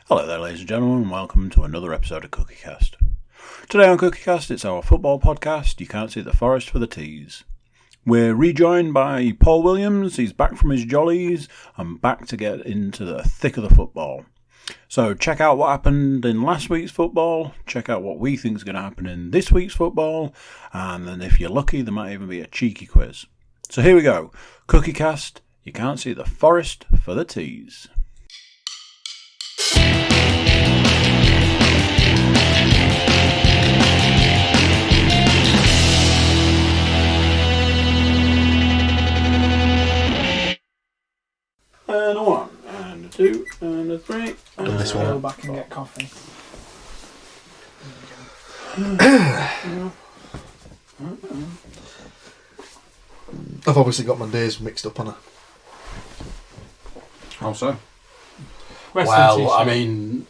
Hello there, ladies and gentlemen, and welcome to another episode of Cookiecast. Today on Cookiecast, it's our football podcast. You can't see the forest for the teas. We're rejoined by Paul Williams. He's back from his jollies and back to get into the thick of the football. So check out what happened in last week's football, check out what we think is going to happen in this week's football, and then if you're lucky, there might even be a cheeky quiz. So here we go. Cookiecast, you can't see the forest for the teas. And a one, and a two, and a three, and This a one. Go back and get coffee. I've obviously got my days mixed up on her. How so? Well, I mean,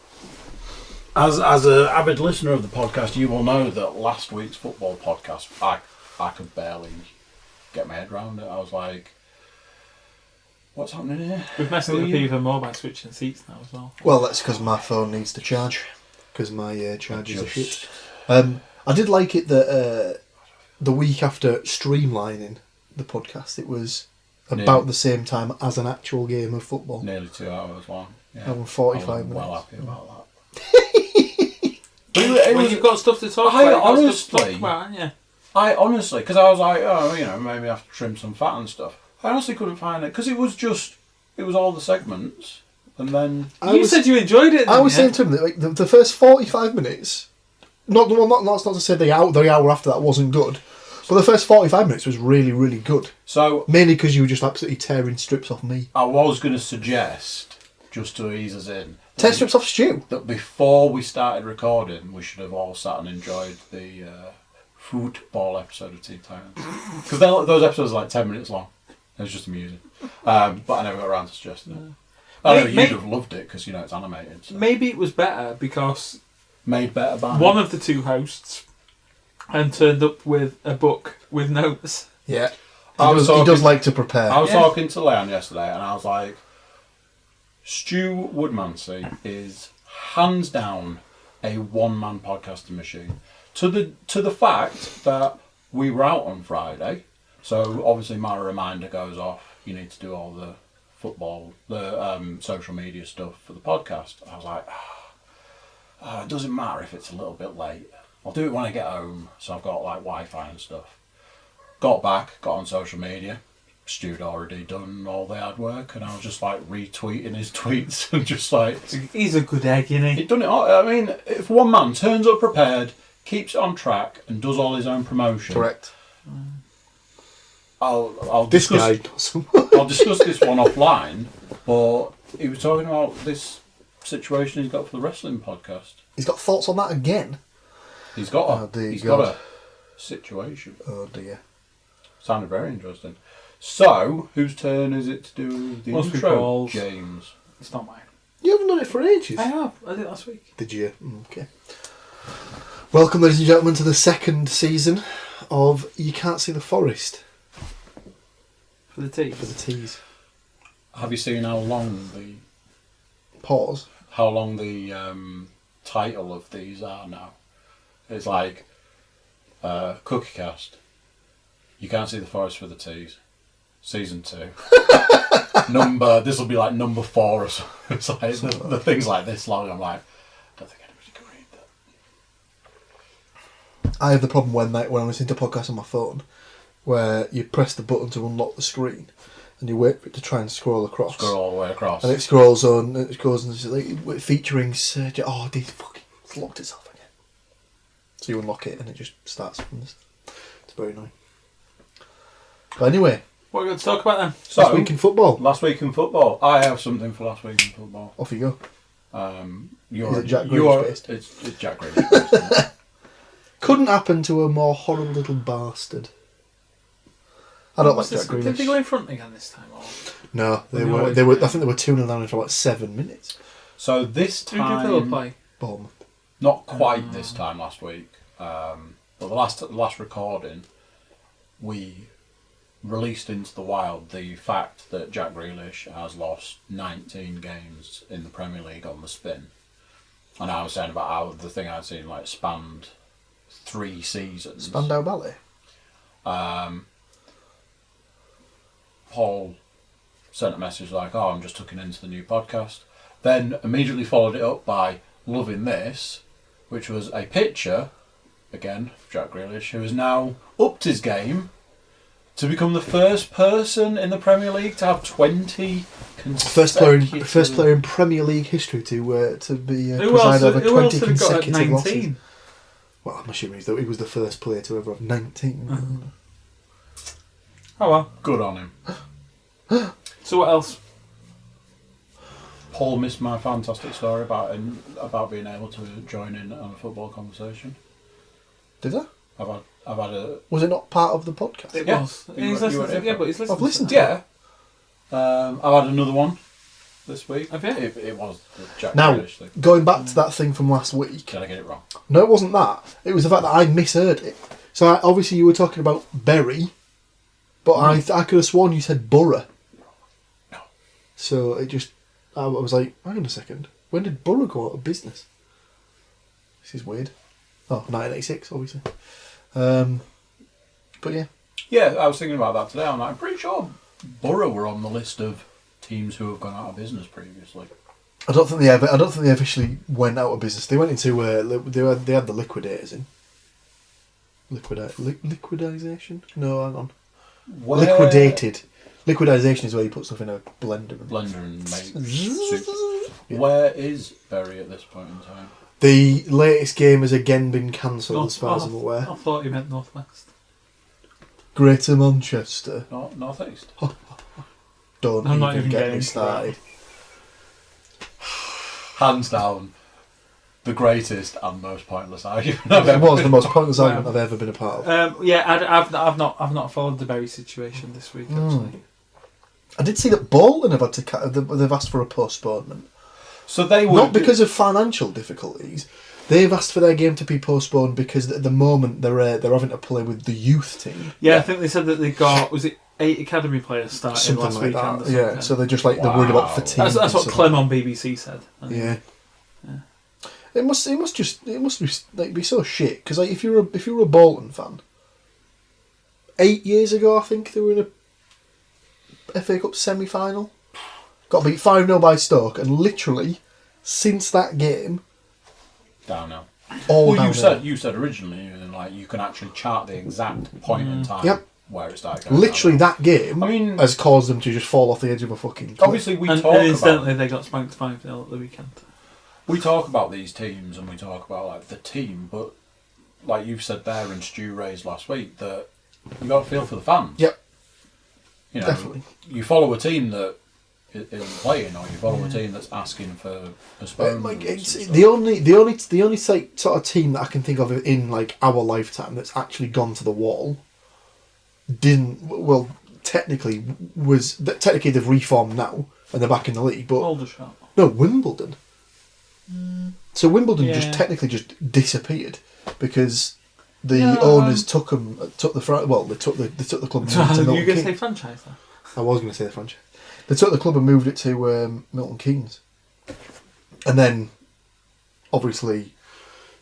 as an avid listener of the podcast, you will know that last week's football podcast, I could barely get my head around it. I was like, what's happening here? we've messed it up even more by switching seats now as well. Well, that's because my phone needs to charge. Because my chargers are shit. I did like it that the week after streamlining the podcast, it was about the same time as an actual game of football. Nearly 2 hours long. Yeah. And 45 I was minutes. well happy about that. Well, you've got stuff to talk about. I honestly, because I was like, maybe I have to trim some fat and stuff. I honestly couldn't find it, because it was all the segments, and then... You said you enjoyed it. I was saying to him that like, the first 45 minutes, not to say the hour after that wasn't good, but the first 45 minutes was really, really good. So mainly because you were just absolutely tearing strips off me. I was going to suggest, just to ease us in... Tear strips off Stu? That before we started recording, we should have all sat and enjoyed the football episode of Tea Time. Because those episodes are like 10 minutes long. It was just amusing. But I never got around to suggesting it. I know you'd have loved it because, it's animated. So. Maybe it was better because... Made better by one of the two hosts and turned up with a book with notes. Yeah. He does like to prepare. I was talking to Leanne yesterday and I was like, Stu Woodmansey is hands down a one-man podcasting machine. To the fact that we were out on Friday, so obviously my reminder goes off, you need to do all the football, the social media stuff for the podcast. I was like, it doesn't matter if it's a little bit late. I'll do it when I get home, so I've got like Wi-Fi and stuff. Got back, got on social media. Stu'd already done all the hard work, and I was just like retweeting his tweets and just like... He's a good egg, isn't he? He'd done it all. I mean, if one man turns up prepared, keeps it on track, and does all his own promotion... Correct. I'll this discuss, guy does. I'll discuss this one offline, but he was talking about this situation he's got for the wrestling podcast. He's got thoughts on that again? He's got got a situation. Oh dear. Sounded very interesting. So, whose turn is it to do the Must be intro, Paul's. James? It's not mine. You haven't done it for ages. I have. I did it last week. Did you? Okay. Welcome, ladies and gentlemen, to the second season of You Can't See the Forest. For the tea. For the teas. Have you seen how long the Pause. Title of these are now? It's like Cookiecast. You Can't See the Forest for the Teas. Season 2. This will be like number 4 or something. It's like the things like this long. I'm like, I don't think anybody can read that. I have the problem when I'm listening to podcasts on my phone, where you press the button to unlock the screen, and you wait for it to try and scroll across. Scroll all the way across. And it scrolls on. It goes and it's like featuring Sergio. Oh, it's locked itself again. So you unlock it and it just starts from this. It's very annoying. But anyway, What are we going to talk about then? So, last week in football. Last week in football. I have something for last week in football. Off you go. Is it Jack Grealish based? It's Jack Grealish based. Couldn't happen to a more horrible little bastard. I don't like Jack Grealish. Did they go in front again this time? Or? No, they They were. always They were. do. I think they were 2-0 down for like 7 minutes. So this Who did Villa time, play? Bournemouth. not quite this time last week, but the last recording, we released into the wild the fact that Jack Grealish has lost 19 games in the Premier League on the spin. And I was saying about how the thing I'd seen like spanned 3 seasons. Spandau Ballet. Paul sent a message like, "Oh, I'm just tucking into the new podcast." Then immediately followed it up by "loving this," which was a picture, again, of Jack Grealish, who has now upped his game to become the first person in the Premier League to have 20 First player in Premier League history to be Who else preside over who else 20 had got at consecutive 19? losses. Well, I'm assuming he was the first player to ever have 19. Oh well. Good on him. So what else? Paul missed my fantastic story about being able to join in on a football conversation. Did I? I've had a... Was it not part of the podcast? It Yeah. was. You He's were- listened you were to here yeah, for but he's listened. I've listened to to it. Yeah. I've had another one this week. Have you? It was the Jack Now, Grealish thing. going back to that thing from last week. Did I get it wrong? No, it wasn't that. It was the fact that I misheard it. So obviously you were talking about Berry, but I could have sworn you said Borough. No. So it just... I was like, hang on a second. When did Borough go out of business? This is weird. Oh, 1986, obviously. But yeah. Yeah, I was thinking about that today. I'm pretty sure Borough were on the list of teams who have gone out of business previously. I don't think they officially went out of business. They went into they had the liquidators in. Liquidization? No, hang on. Liquidated. Liquidization is where you put stuff in a blender. And make soup. Yeah. Where is Bury at this point in time? The latest game has again been cancelled, as far as I'm aware. I thought you meant Northwest. Greater Manchester. North East. Don't I'm not even even get getting me into started. Hands down, the greatest and most pointless argument I've It ever was the been most part pointless Wow. argument I've ever been a part of. I've not followed the Berry situation this week actually. I did see that Bolton have had to they've asked for a postponement. So they were Not because of financial difficulties. They've asked for their game to be postponed because at the moment they're having to play with the youth team. Yeah, I think they said that they got 8 academy players starting Something last like weekend. that. Or something. Yeah, so they're just like they're worried about Wow. fatigue. That's and what stuff. Clem on BBC said. Yeah. It must be like be so shit because like if you're a Bolton fan, 8 years ago I think they were in a FA Cup semi-final, got beat 5-0 by Stoke, and literally since that game, down now. all Well, downhill. you said originally, like you can actually chart the exact point in time Yep. where it started. Going Literally downhill. that game I mean, has caused them to just fall off the edge of a fucking cliff. obviously we And talk incidentally, about they got spanked 5-0 at the weekend. these teams and we talk about like the team, but like you've said there and Stu raised last week that you got to feel for the fans. Yep. You know, Definitely. you follow a team that isn't playing, or you follow a team that's asking for postponements. It's and stuff. the only like, sort of team that I can think of in like our lifetime that's actually gone to the wall. Technically they've reformed now and they're back in the league, but Aldershot. no, Wimbledon. So Wimbledon Yeah. just technically just disappeared because the Yeah, owners took the club and moved to You're Milton going to say Keynes. franchise then? I was going to say the franchise. They took the club and moved it to Milton Keynes, and then obviously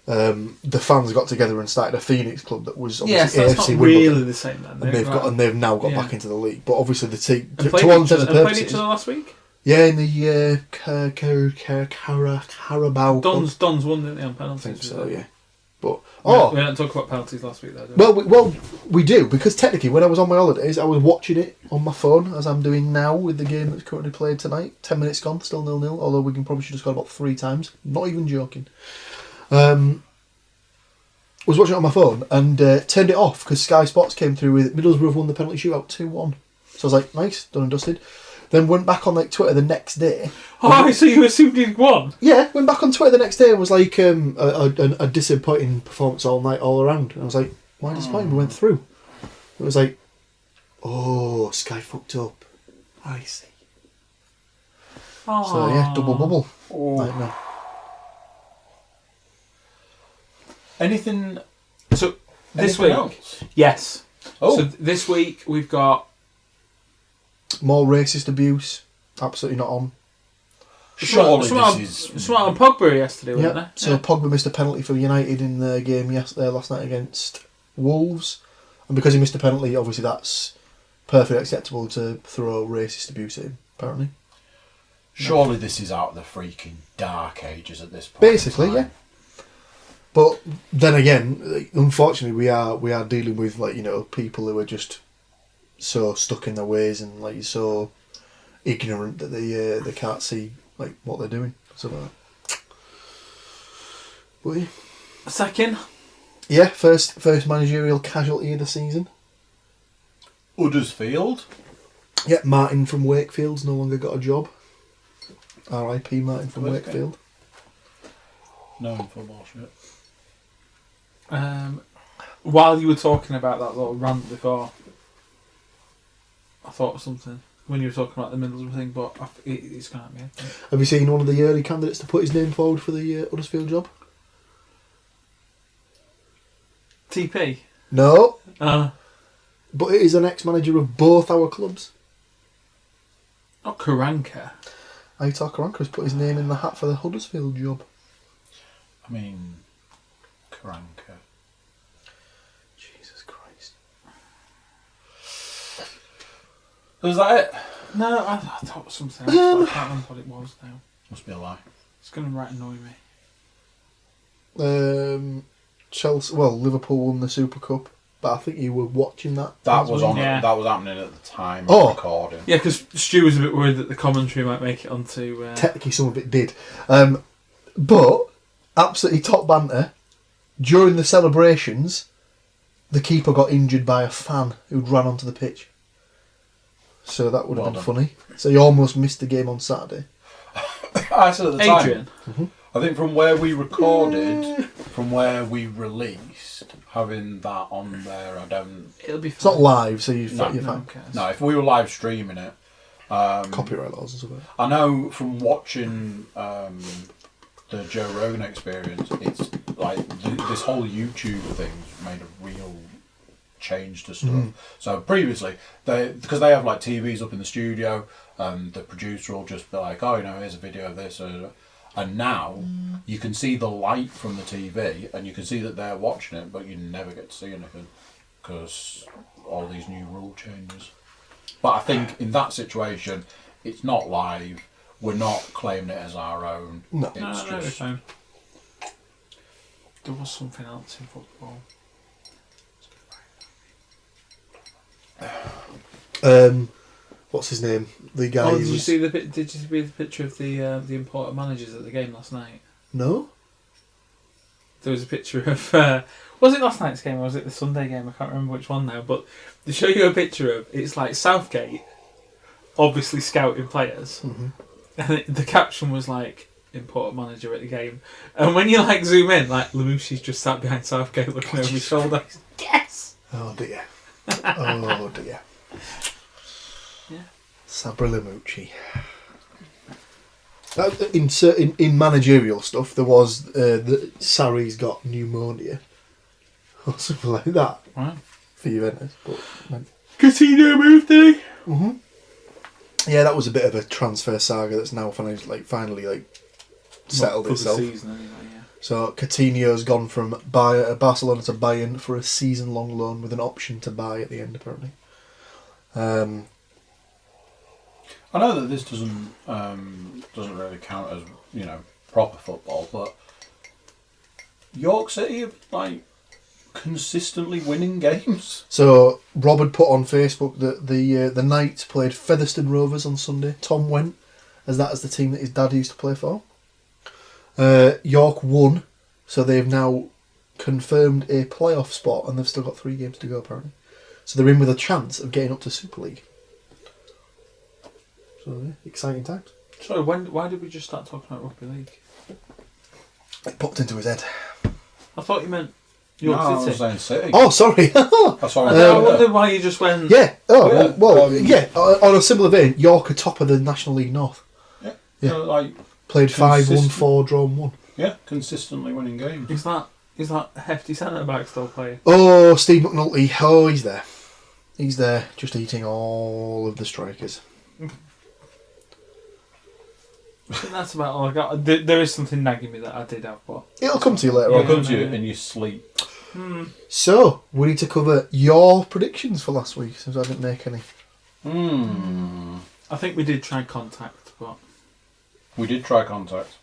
the fans got together and started a Phoenix club that was Yes, obviously that's AFC not Wimbledon, really the same then. and they've now got Yeah. back into the league. But obviously the team And to all intents and played each purposes, other last week? yeah, in the Carabao. Cup. Dons won, didn't they, on I penalties? think so, yeah. But We don't talk about penalties last week though, do we? well, we do because technically, when I was on my holidays, I was watching it on my phone as I'm doing now with the game that's currently played tonight. 10 minutes gone, still 0-0. Although we can probably should have scored about 3 times. Not even joking. Was watching it on my phone and turned it off because Sky Sports came through with Middlesbrough have won the penalty shootout 2-1. So I was like, nice, done and dusted. Then went back on like Twitter the next day. Oh, so you assumed he'd won? Yeah, went back on Twitter the next day and was like a disappointing performance all night, all around. And I was like, why disappointing? We went through. It was like, oh, Sky fucked up. I see. Oh. So yeah, double bubble. Oh. Nightmare. Anything So this anything week, else? yes. Oh, So this week we've got More racist abuse. Absolutely not on. Surely Someone this is... on Pogba yesterday, wasn't Yeah. there? So Pogba missed a penalty for United in the game last night against Wolves, and because he missed a penalty, obviously that's perfectly acceptable to throw racist abuse at him. Apparently. Surely this is out of the freaking dark ages at this point. Basically, in yeah. time. But then again, unfortunately, we are dealing with people who are just so stuck in their ways and so ignorant that they can't see what they're doing. So but yeah. Second. Yeah, first managerial casualty of the season. Huddersfield. Yeah, Martin from Wakefield's no longer got a job. R.I.P. Martin from Where's Wakefield. No football shit. While you were talking about that little rant before, I thought of something when you were talking about the Middlesbrough thing, but it's gone at me. Have you seen one of the early candidates to put his name forward for the Huddersfield job? TP. No, Not but it is an ex-manager of both our clubs. Karanka. Aitor Karanka has put his name in the hat for the Huddersfield job. I mean, Karanka. Jesus Christ. Was that it? No, I thought it was something else, but I can't remember what it was now. Must be a lie. It's going to annoy me. Chelsea. Well, Liverpool won the Super Cup, but I think you were watching that. That was on. Yeah. That was happening at the time Oh. of recording. Yeah, because Stu was a bit worried that the commentary might make it onto... Technically, some of it did, but absolutely top banter. During the celebrations, the keeper got injured by a fan who'd ran onto the pitch. So that would have been funny. So he almost missed the game on Saturday. I said at the time. Adrian. I think from where we recorded, from where we released, having that on there, I don't. It'll be fine. It's not live, so you're No fine. one cares. No, if we were live streaming it, Copyright laws and stuff like that. I know from watching the Joe Rogan Experience, it's like this whole YouTube thing's made a real change to stuff. So previously, because they have like TVs up in the studio, the producer will just be like, oh, here's a video of this, and now you can see the light from the TV, and you can see that they're watching it, but you never get to see anything because all these new rule changes. But I think in that situation, it's not live. We're not claiming it as our own. No. It's No, it's just fine. There was something else in football. What's his name? The guy. Oh, who did you was- see the picture of the imported managers at the game last night? No. There was a picture of was it last night's game or was it the Sunday game? I can't remember which one now. But they show you a picture of it's like Southgate, obviously scouting players, and the caption was like imported manager at the game. And when you zoom in, Lamouchi's just sat behind Southgate looking over his shoulder. Yes. Oh dear. Oh dear. Yeah. Sabri Lamouchi. In managerial stuff, there was that Sarri's got pneumonia or something like that Right. for Juventus. But Coutinho moved, did he? yeah, that was a bit of a transfer saga that's now finally settled Not for itself. the season anyway. Yeah. So Coutinho's gone from Barcelona to Bayern for a season-long loan with an option to buy at the end, apparently. I know that this doesn't really count as proper football, but York City are consistently winning games. So Rob had put on Facebook that the Knights played Featherstone Rovers on Sunday. Tom went as the team that his dad used to play for. York won, so they've now confirmed a playoff spot, and they've still got 3 games to go apparently. So they're in with a chance of getting up to Super League. So yeah, exciting times. Sorry, why did we just start talking about rugby league? It popped into his head. I thought you meant No, York I was City. saying City. Oh, sorry. That's what I wondered why you just went. Yeah. Oh, Yeah, well, yeah. On a similar vein, York are top of the National League North. Yeah. Yeah. Played 5-1, Consistent. 4, drawn 1. Yeah, consistently winning games. Is that a hefty centre back still playing? Oh, Steve McNulty. Oh, he's there. He's there, just eating all of the strikers. I think that's about all I got. There is something nagging me that I did have, but It'll come to you later Yeah. on. What comes to you in your sleep? So, we need to cover your predictions for last week, since I didn't make any. I think we did try contact, but We did try contact.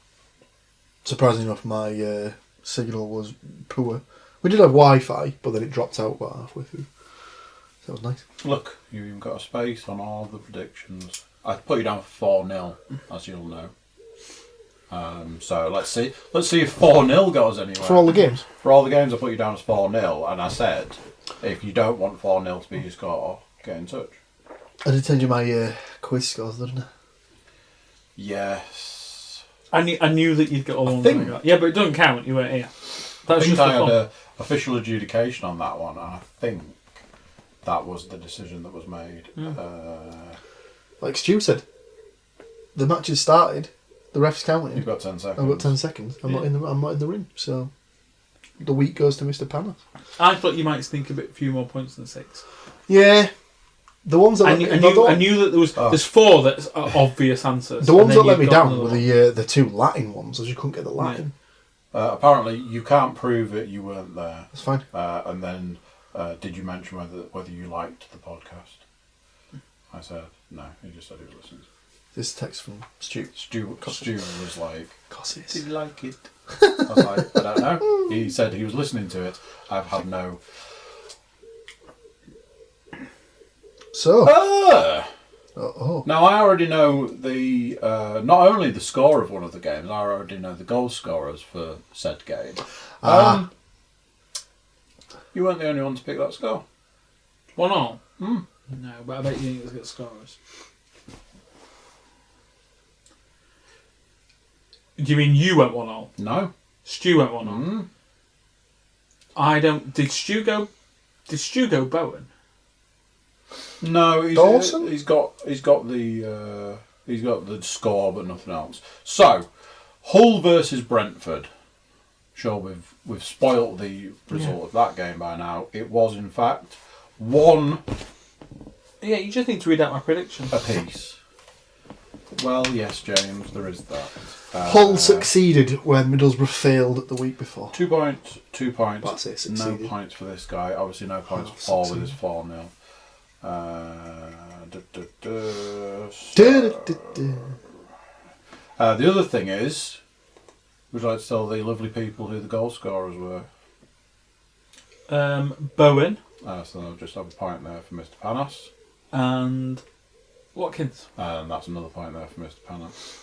Surprisingly enough, my signal was poor. We did have Wi-Fi, but then it dropped out about halfway through. So that was nice. Look, you even got a space on all the predictions. I put you down for 4-0, as you'll know. So let's see if 4-0 goes anywhere. For all the games? For all the games, I put you down as 4-0, and I said, if you don't want 4-0 to be your score, get in touch. I did send you my quiz scores, didn't I? Yes. I knew that you'd get all the ones think- I got. Yeah, but it doesn't count. You weren't here. That I was think just I for had fun. an official adjudication on that one, and I think that was the decision that was made. Like Stu said, the match has started. The ref's counting. You've got 10 seconds. I've got 10 seconds. I'm not in the ring. So the week goes to Mr. Panas. I thought you might sneak a few more points than 6. Yeah, the ones that I knew that there was. There's 4 that's obvious answers. the ones and then that let you've me got down another were one. the 2 Latin ones, as you couldn't get the Latin. Apparently, you can't prove it. You weren't there. That's fine. And then, did you mention whether you liked the podcast? I said no. He just said he was listening. This text from Stu. Stu was like, Cosses. "Did you like it?" I was like, "I don't know." He said he was listening to it. I've had no. So, Oh. Now I already know the not only the score of one of the games. I already know the goal scorers for said game. You weren't the only one to pick that score. 1-1? No, but I bet you think it was good scorers. Do you mean you went 1-0? No. Stu went 1-0. I don't. Did Stu go Bowen? No, Dawson? he's got the score but nothing else. So, Hull versus Brentford. Sure, we've spoilt the result of that game by now. It was in fact 1 Yeah, you just need to read out my prediction. apiece. Well, yes, James, there is that. Hull succeeded when Middlesbrough failed the week before. 2 points. 2 points. That's it, No succeeded. points for this guy. Obviously, no points for Paul with his 4-0. The other thing is, would you like to tell the lovely people who the goal scorers were? Bowen So they'll just have a point there for Mr. Panas. and Watkins. And that's another point there for Mr. Panas.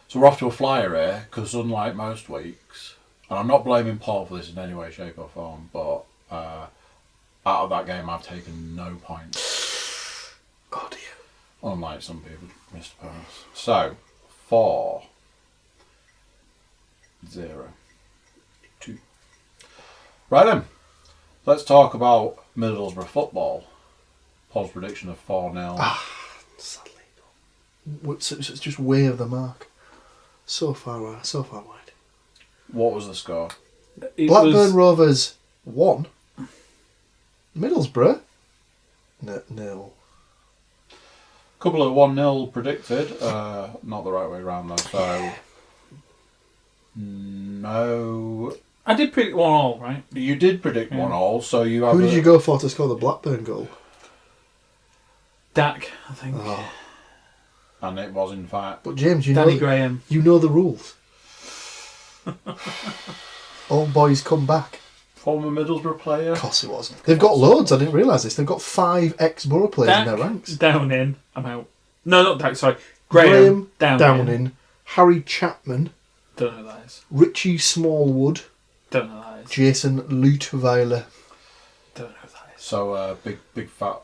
So we're off to a flyer here, because unlike most weeks, and I'm not blaming Paul for this in any way, shape or form, but out of that game I've taken no points. Oh dear. Unlike some people, Mr. Panas. So, 4-0-2. Right then, let's talk about Middlesbrough football. Paul's prediction of 4-0. Sadly. It's just way of the mark. So far wide. What was the score? It Blackburn was, Rovers 1. Middlesbrough 0. Couple of 1-0 predicted. Not the right way around though. So no, I did predict 1-1, right? you did predict 1-1. So you have. Who did you go for to score the Blackburn goal? Dak, I think. Oh. And it was in fact. But James, Danny Graham. you know the rules. All boys come back. Former Middlesbrough player. Of course it was. They've got loads. I didn't realise this. They've got 5 ex-Borough players in their ranks. Downing. I'm out. No, not Dak, sorry. Graham Downing. Harry Chapman. Don't know who that is. Richie Smallwood. Don't know who that is. Jason Luteweiler. Don't know who that is. So big fat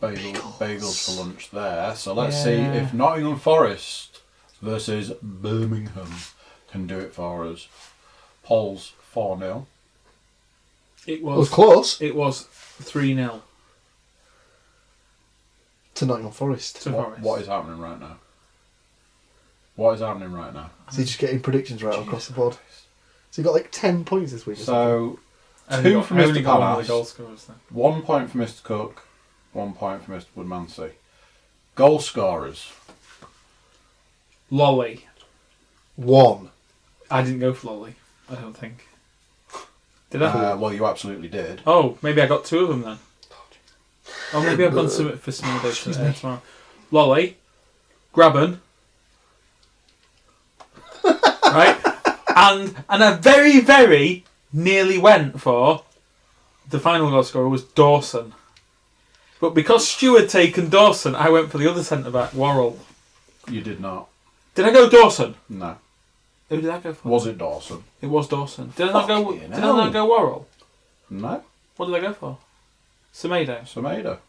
bagels for lunch there. So let's see Yeah. if Nottingham Forest versus Birmingham can do it for us. Paul's 4-0. It It was was close It was 3-0 to Nottingham Forest. to Forest. What is happening right now? What is happening right now? So he's just getting predictions right across the board. So he got like 10 points this week. or something. So, Only 2 got- for Mr. only got one of Panas, the goal scorers then. 1 point for Mr. Cook, 1 point for Mr. Woodmansey. Goal scorers. Lolly. 1. I didn't go for Lolly, I don't think. Did I? Well, you absolutely did. Oh, maybe I got 2 of them then. Oh, maybe I've gone for some of those tomorrow. Lolly, Graben, right, and I very, very nearly went for the final goal scorer was Dawson, but because Stu had taken Dawson, I went for the other centre back, Worrell. You did not. Did I go Dawson? No. Who did I go for? Was it Dawson? It was Dawson. Did I not go? Fucking Did I hell. not go Worrell? No. What did I go for? Semedo. Semedo.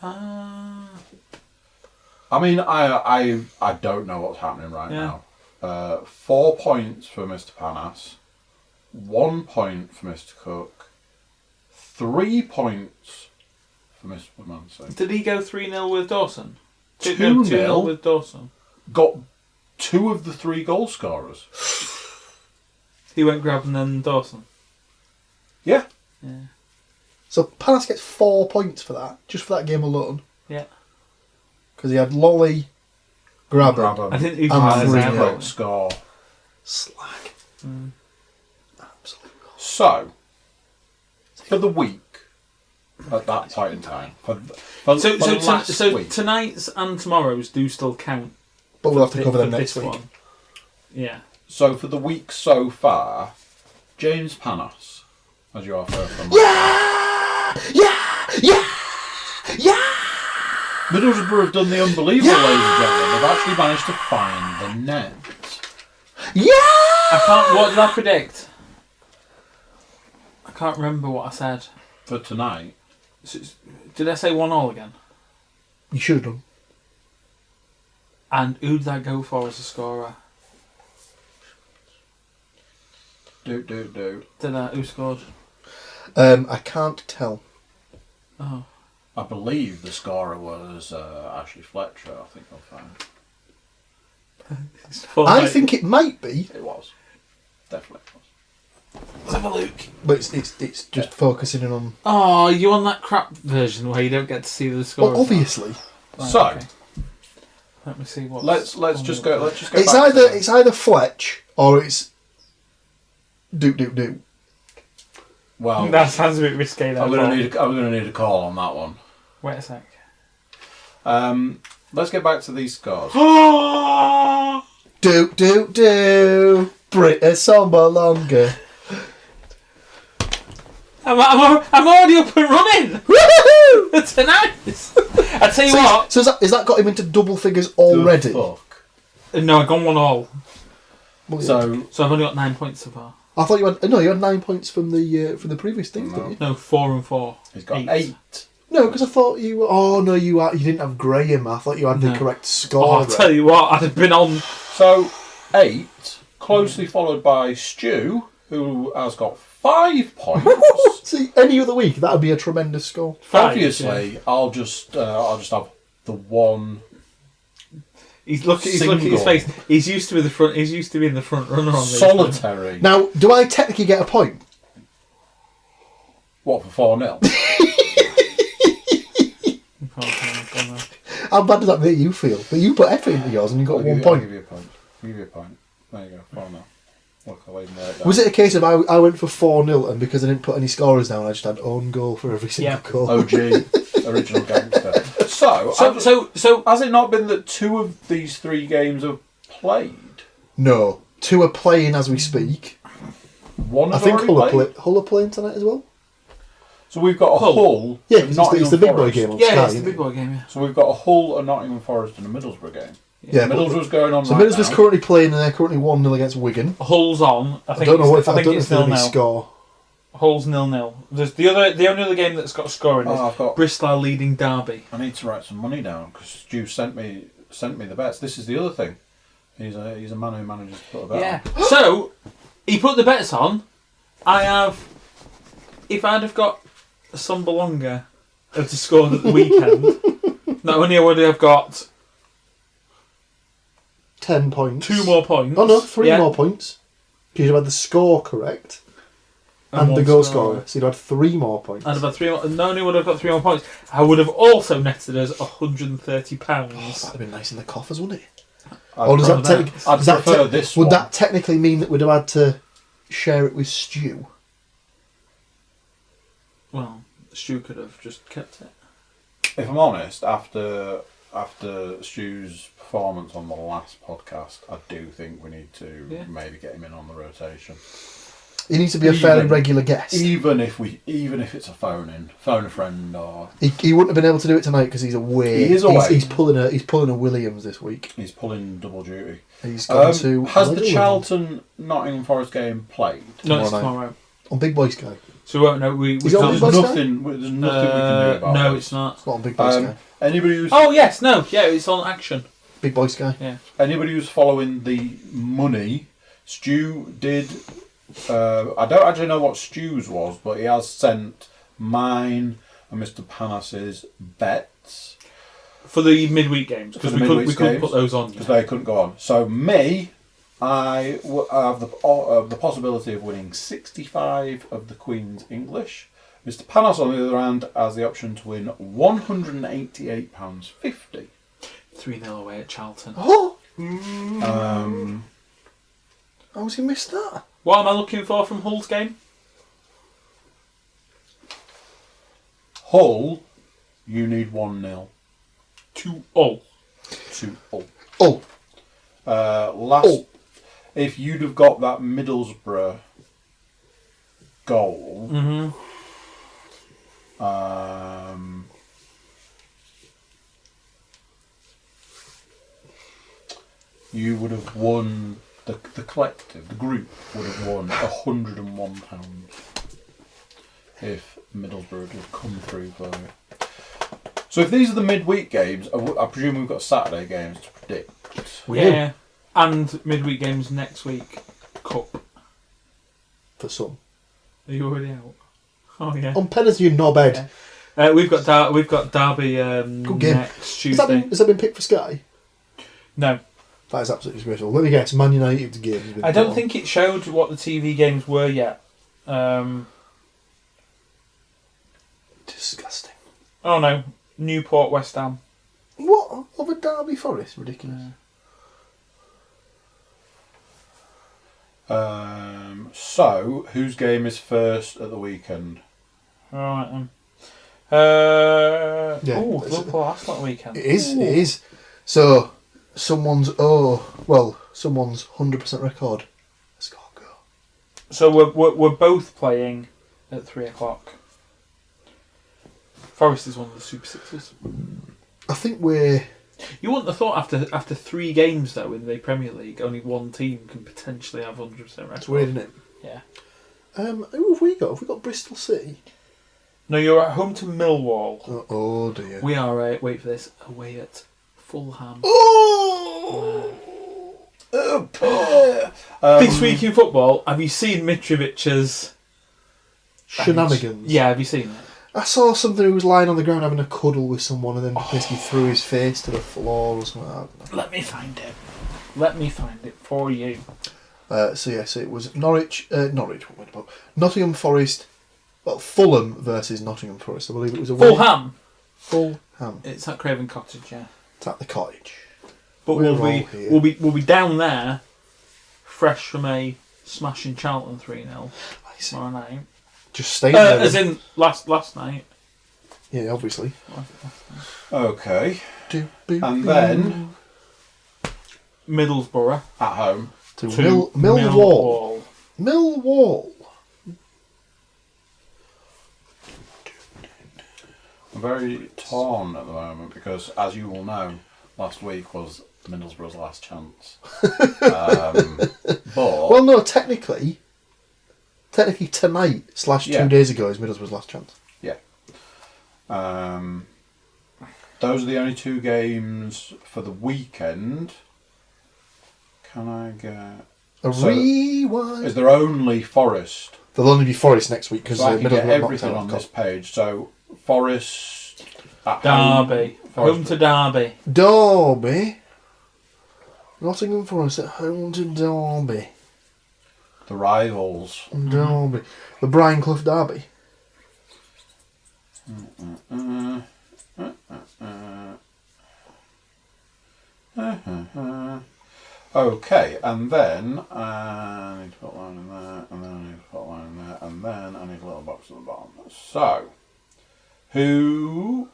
Ah. I mean, I don't know what's happening right now. 4 points for Mr. Panas, 1 point for Mr. Cook, 3 points for Mr. Woodmansey. Did he go 3-0 with Dawson? 2-0 with Dawson. Got 2 of the 3 goal scorers. He went grabbing then Dawson. Yeah. Yeah. So Panas gets 4 points for that, just for that game alone. Yeah. Because he had Lolly, Graben. Grab I him. didn't even And realise three that. nil. Quick score. Slag. Absolutely. So, for the week, at that point in time, for last week, Tonight's and tomorrow's do still count. But we'll have to cover for them next this week. one. Yeah. so for the week so far, James Panas, as you are first on. Yeah! Middlesbrough have done the unbelievable, ladies and gentlemen. They've actually managed to find the net. Yeah! I can't. What did I predict? I can't remember what I said. For tonight. Did I say 1-1 again? You should have done. And who did I go for as a scorer? Do. Did I? Who scored? I can't tell. Oh. I believe the scorer was Ashley Fletcher, I think I'll find. I think it might be, It was. Definitely was. Let's have a look. but it's just focusing in on. Oh, you on that crap version where you don't get to see the score? Well, obviously, Right, So, okay. Let me see what. let's just go. Let's just go. it's back to either Fletch or it's Duke. Well, That sounds a bit risque. Though. I'm gonna need a call on that one. Wait a sec. Let's get back to these scores. Do. Brit Samba longer. I'm already up and running Woohoo! tonight. I tell you what. So is that got him into double figures already? Good fuck. No, I've gone 1-1. Well, So So I've only got 9 points so far. I thought you had 9 points from the previous things, didn't you? No, 4 and 4. he's got 8. 8. No, because I thought you were. Oh no, you didn't have Graham. I thought you had the No. correct Oh, score. I'll tell you what. I'd have been on. So 8, closely followed by Stu, who has got 5 points. See, any other week that would be a tremendous score. 5, Obviously, yeah. I'll just have the one. He's looking at his face. He's used to be the front. He's used to being the front runner on these. Solitary. Now, do I technically get a point? What, for 4-0? How bad does that make you feel? But you put effort into yours and you got I'll 1 I'll point. give you a point. There you go. 4-0. Look, I'll even write it down. Was it a case of I went for 4-0 and because I didn't put any scorers down, I just had own goal for every single goal? OG, original gangster. So, has it not been that 2 of these 3 games have played? No. 2 are playing as we speak. 1 I have think already played? Hull are playing tonight as well. So we've got a Hull. Yeah, 'cause it's the big boy Forest. game on Yeah, Sky. it's the big boy game. Yeah. So we've got a Hull, a Nottingham Forest, and a Middlesbrough game. Yeah, Middlesbrough's going on so right Middlesbrough's now. currently playing and they're currently 1-0 against Wigan. Hull's on. I I think don't know if I think it's there's any 0-0. score. Hull's 0-0. There's the only other game that's got a scoring is I've got. Bristol leading Derby. I need to write some money down because Stu sent me the bets. This is the other thing. He's a man who manages to put a bet Yeah. on. So he put the bets on. I have. If I'd have got some Belonga to score at the weekend, not only would I have got 10 points. 2 more points. Oh no, 3 yeah, more points. Because you had the score correct and the one goal scorer. scorer. So you'd had 3 more points. I'd have had 3 more. Not only would I have got 3 more points, I would have also netted us £130. Oh, that'd have been nice in the coffers, wouldn't it? Or does that prefer take? I'd Does that prefer this would one. that technically mean that we'd have had to share it with Stu? Well, Stu could have just kept it. If I'm honest, after Stu's performance on the last podcast, I do think we need to maybe get him in on the rotation. He needs to be a fairly regular guest. Even if it's a phone a friend, or He wouldn't have been able to do it tonight because he's away. He is away. He's pulling a Williams this week. he's pulling double duty. He's gone to. Has the Charlton Nottingham Forest game played? No, it's Tomorrow night. tomorrow. On Big Boy Sky. So we won't know. We Is it on can't. Big Boy Sky? There's nothing we can do about No, it. it's not. It's not on Big Boy Sky. Anybody who's Oh yes, no, yeah, it's on Action. Big Boy Sky. Yeah. Anybody who's following the money, Stu did. I don't actually know what Stu's was, but he has sent mine and Mr. Panas's bets For the midweek games, because we couldn't put those on. because they couldn't go on. So me, I have the possibility of winning 65 of the Queen's English. Mr. Panas, on the other hand, has the option to win £188.50. 3-0 away at Charlton. Oh! Um, How's he missed that? What am I looking for from Hull's game? Hull, you need 1-0. 2-0. 2-0. Oh! If you'd have got that Middlesbrough goal, Mm-hmm. you would have won. The collective, the group, would have won £101 if Middlesbrough had come through for you. So if these are the midweek games, I presume we've got Saturday games to predict. Yeah. And midweek games next week. Cup. For some. Are you already out? Oh yeah. On Pennas, you knobhead. Yeah. We've got Derby Good game. next Has that Tuesday. been picked for Sky? No. That is absolutely disgraceful. Let me guess, Man United's game has been I don't put on. think it showed what the TV games were yet. Disgusting. Oh no. Newport, West Ham. What? Over Derby Forest? Ridiculous. So, whose game is first at the weekend? Alright then. Yeah, Oh, that's- Liverpool Arsenal weekend. It is, Ooh. it is. So, someone's 100% record has got to go. So we're both playing at 3:00. Forest is one of the Super Sixes. I think we're... You wouldn't have thought after 3 games though in the Premier League, only one team can potentially have 100% record. It's weird, isn't it? Yeah. Who have we got? Have we got Bristol City? No, you're at home to Millwall. Oh dear. We are wait for this, away at Fulham. Oh! This week in football, have you seen Mitrovic's Shenanigans. Yeah, have you seen it? I saw something who was lying on the ground having a cuddle with someone and then basically threw his face to the floor or something like that. Let me find it. Let me find it for you. So yes, it was Norwich, what went about? Nottingham Forest, Fulham versus Nottingham Forest. I believe it was a Fulham. Fulham. It's at Craven Cottage, yeah. It's at the cottage. But We're we'll all here. be down there, fresh from a smashing Charlton 3-0 tomorrow night. Just staying there. As in last night. Yeah, obviously. Okay. And then Middlesbrough at home. to to Millwall. Millwall. I'm very torn at the moment because, as you will know, last week was Middlesbrough's last chance. But Well, no, technically tonight / 2 days ago is Middlesbrough's last chance. yeah, those are the only 2 games for the weekend. Can I get Rewind. Is there only Forest? There'll only be Forest next week because So I can get Middlesbrough everything knocked on out. this page. So Forest at Derby. Home to Derby. Derby. Nottingham Forest at home to Derby. the rivals. Derby. The Brian Clough Derby. Okay, and then I need to put a line in there, and then I need to put a line in there, and then I need a little box at the bottom. So, who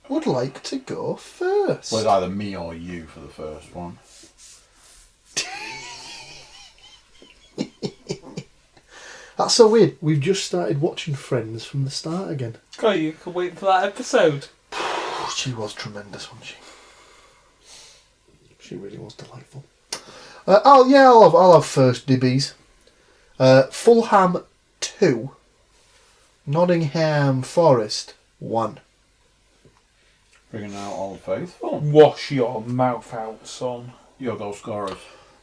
would like to go first? was either me or you for the first one? That's so weird. We've just started watching Friends from the start again. God, you could wait for that episode. She was tremendous, wasn't she? She really was delightful. I'll have first dibbies. Fulham 2, Nottingham Forest 1. Bringing out Old Faithful. Wash your mouth out, son. Your goal scorers.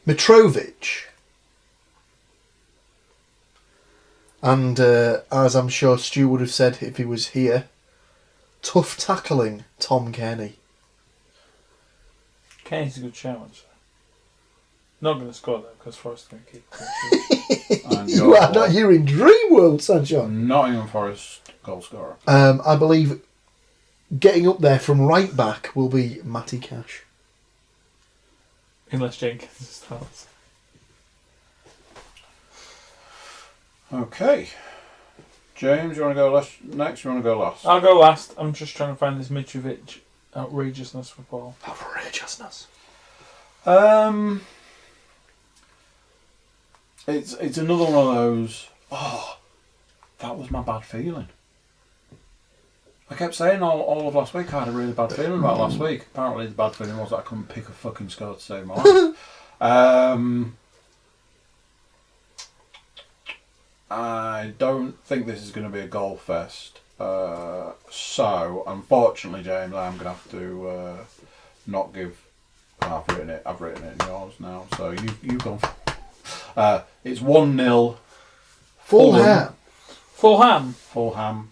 Mitrovic. And as I'm sure Stu would have said if he was here, tough tackling Tom Kenny. Kane's a good shout, actually. Not going to score though, because Forrest's going to keep And You are not here in dream world, Sancho. Nottingham Forest goal scorer. I believe getting up there from right back will be Matty Cash. Unless Jenkins starts. Okay. James, you want to go next? You want to go last? I'll go last. I'm just trying to find this Mitrovic outrageousness for Paul. Outrageousness. It's another one of those. Oh, that was my bad feeling. I kept saying all of last week I had a really bad feeling about last week. Apparently the bad feeling was that I couldn't pick a fucking score to save my life. I don't think this is going to be a goal fest. So, unfortunately, James, I'm going to have to not give... I've written it in yours now, so you've gone... it's 1-0. Fulham. Fulham.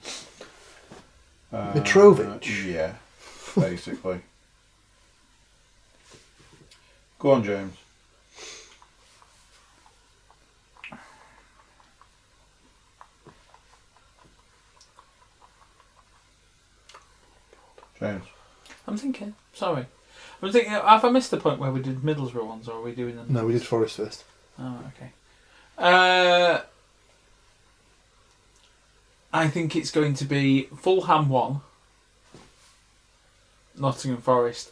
Mitrovic. Yeah, basically. Go on, James. James. I'm thinking. Sorry. I'm thinking, have I missed the point where we did Middlesbrough ones, or are we doing them? No, we did Forest first. Oh, okay. I think it's going to be Fulham 1, Nottingham Forest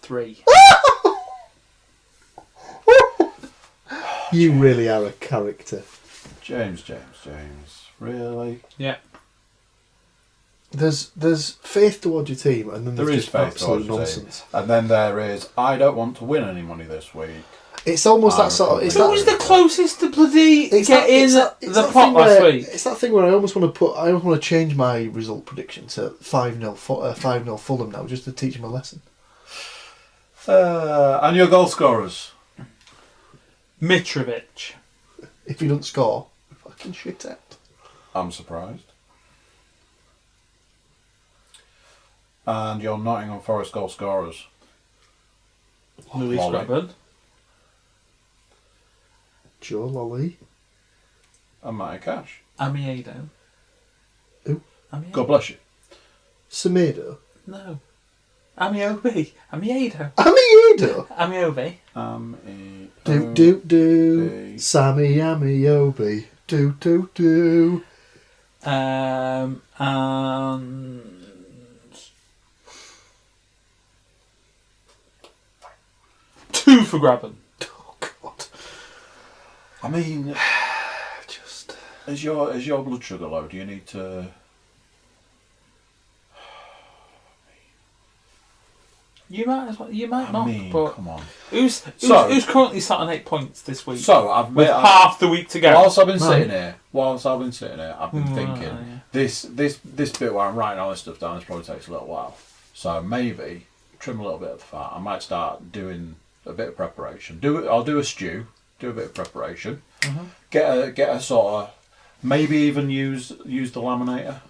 3. You really are a character. James. Really? Yeah. There's faith towards your team, and then There there's is just faith absolute towards your nonsense. team. And then there is, I don't want to win any money this week. It's almost that sort of. Who It's Who that, was the closest to bloody it's get that- in it's that- it's the that pot thing last where- week? It's that thing where I almost want to change my result prediction to 5-0 Fulham now, just to teach them a lesson. And your goal scorers? Mitrovic. If you don't score, fucking shit out. I'm surprised. And your Nottingham Forest goal scorers? Louis Lolly. Grabban. Joe Lolly. And Matty Cash. Amiedo. Who? Amiedo. God bless you. Semedo. No. Amiobi. Amiedo. Amiedo. Amiobi. Do. Sammy Amiobi. Do. And 2 for Grabban. Oh God. I mean, Just. is your blood sugar low? Do you need to... You might as well. You might I not. mean, But come on. who's currently sat on 8 points this week? So, with half the week to go. Whilst I've been Right. sitting here, I've been thinking, yeah. this bit where I'm writing all this stuff down, this probably takes a little while. So maybe trim a little bit of the fat. I might start doing a bit of preparation. I'll do a stew, do a bit of preparation. Mhm. Get a sort of, maybe even use the laminator.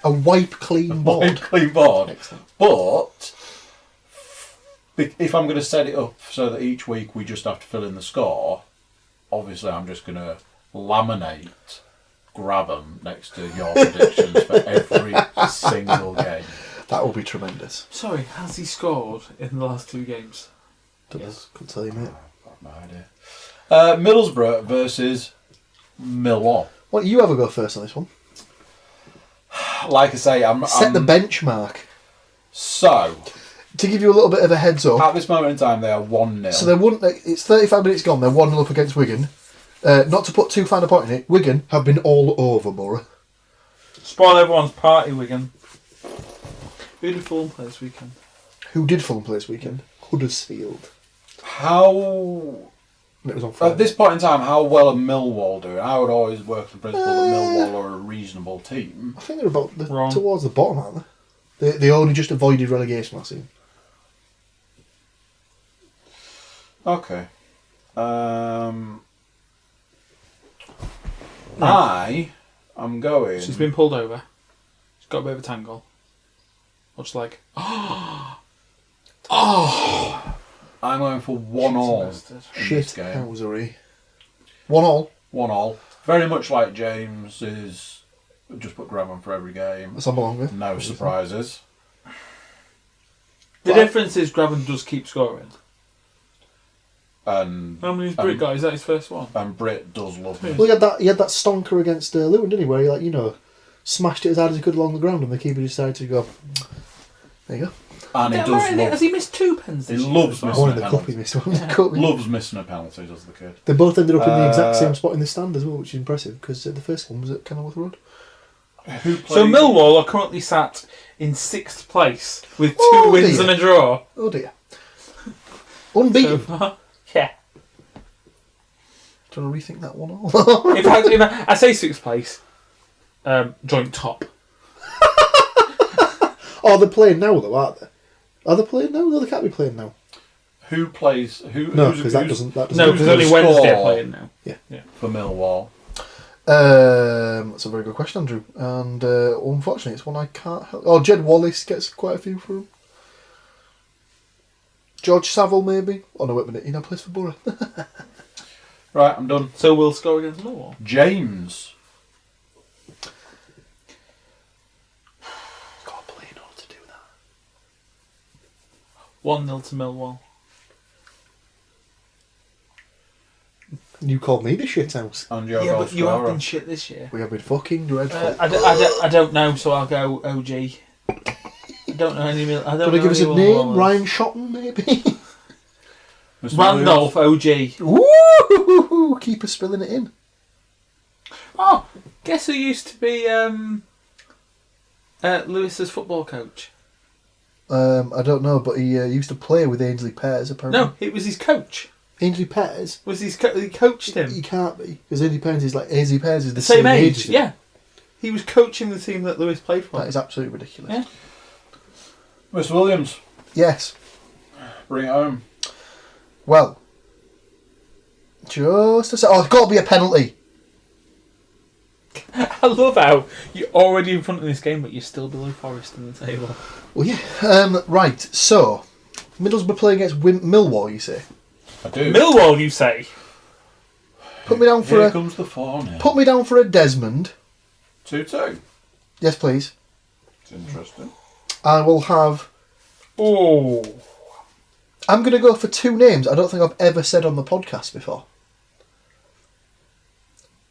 A wipe clean board. Clean board. Excellent. But if I'm going to set it up so that each week we just have to fill in the score, obviously I'm just going to laminate, grab them next to your predictions for every single game. That will be tremendous. Sorry, has he scored in the last 2 games? Yes. Couldn't tell you, mate. I've no idea. Middlesbrough versus Millwall. Why don't you have a go first on this one? Like I say, Set the benchmark. So, To give you a little bit of a heads up. at this moment in time, they are 1-0. So they wouldn't. It's 35 minutes gone. They're 1-0 up against Wigan. Not to put too fine a point in it, Wigan have been all over Borough. Spoil everyone's party, Wigan. Who did Fulham play this weekend? Who did Fulham play this weekend? Huddersfield. How... And it was on Friday. At this point in time, how well are Millwall doing? I would always work the principle that Millwall are a reasonable team. I think they're about Wrong. towards the bottom, aren't they? They only just avoided relegation last season. Okay. I am going... She's been pulled over. She's got a bit of a tangle. Much like... I'm going for 1-all in this game. Housery. 1-1. 1-all. Very much like James is... Just put Graham on for every game. That's I'm along with. No surprises. The difference is Graben does keep scoring. And How many has Britt got? Is that his first one? and Britt does love me. Well, he had that stonker against Luton, didn't he? Where he, smashed it as hard as he could along the ground, and the keeper decided to go. There you go. And he does Has love... he missed 2 pens He this year? loves as well? missing One a in the cup he penalty. missed. One in the cup. Loves missing a penalty, does the kid. They both ended up in the exact same spot in the stand as well, which is impressive because the first one was at Kenilworth Road. Who played... So Millwall are currently sat in 6th place with 2 Oh, wins dear. and a draw. Oh dear. Unbeaten. So far. Yeah. Do you want to rethink that one all? If I say 6th place, joint top. Oh, they're playing now though, aren't they? Are they playing now? No, they can't be playing now. Who plays... No, because that doesn't. No, Who's because only gonna Wednesday are score? playing now. for Millwall? That's a very good question, Andrew. And unfortunately, it's one I can't help. Oh, Jed Wallace gets quite a few for him. George Saville, maybe. Oh no, wait a minute. He now plays for Borough. Right, I'm done. So we'll score against Millwall. James. Got to play in order to do that. 1-0 to Millwall. You called me the shithouse. And your Yeah, goal but you have scorer. been shit this year. We have been fucking dreadful. I don't know, so I'll go OG. I don't know any Mill. I Do don't you want to know give us a any name? Millwallers. Ryan Shotton, maybe? Mr. Randolph OG. Woo! Keeper spilling it in. Oh, guess who used to be Lewis's football coach? I don't know, but he used to play with Ainsley Pears, apparently. No, it was his coach. Ainsley Pears? He coached him. He can't be, because Ainsley Pears is the Same age, as him. yeah. He was coaching the team that Lewis played for. That is absolutely ridiculous. Yeah. Mr. Williams, Yes. bring it home. Well, just a sec. Oh, it's got to be a penalty. I love how you're already in front of this game, but you're still below Forest in the table. Well, yeah. Right, so, Middlesbrough play against Millwall, you say? I do. Millwall, you say? Put me down for Here a... comes the 4-0. Put me down for a Desmond. 2-2. Yes, please. It's interesting. I will have... Oh. I'm going to go for 2 names I don't think I've ever said on the podcast before.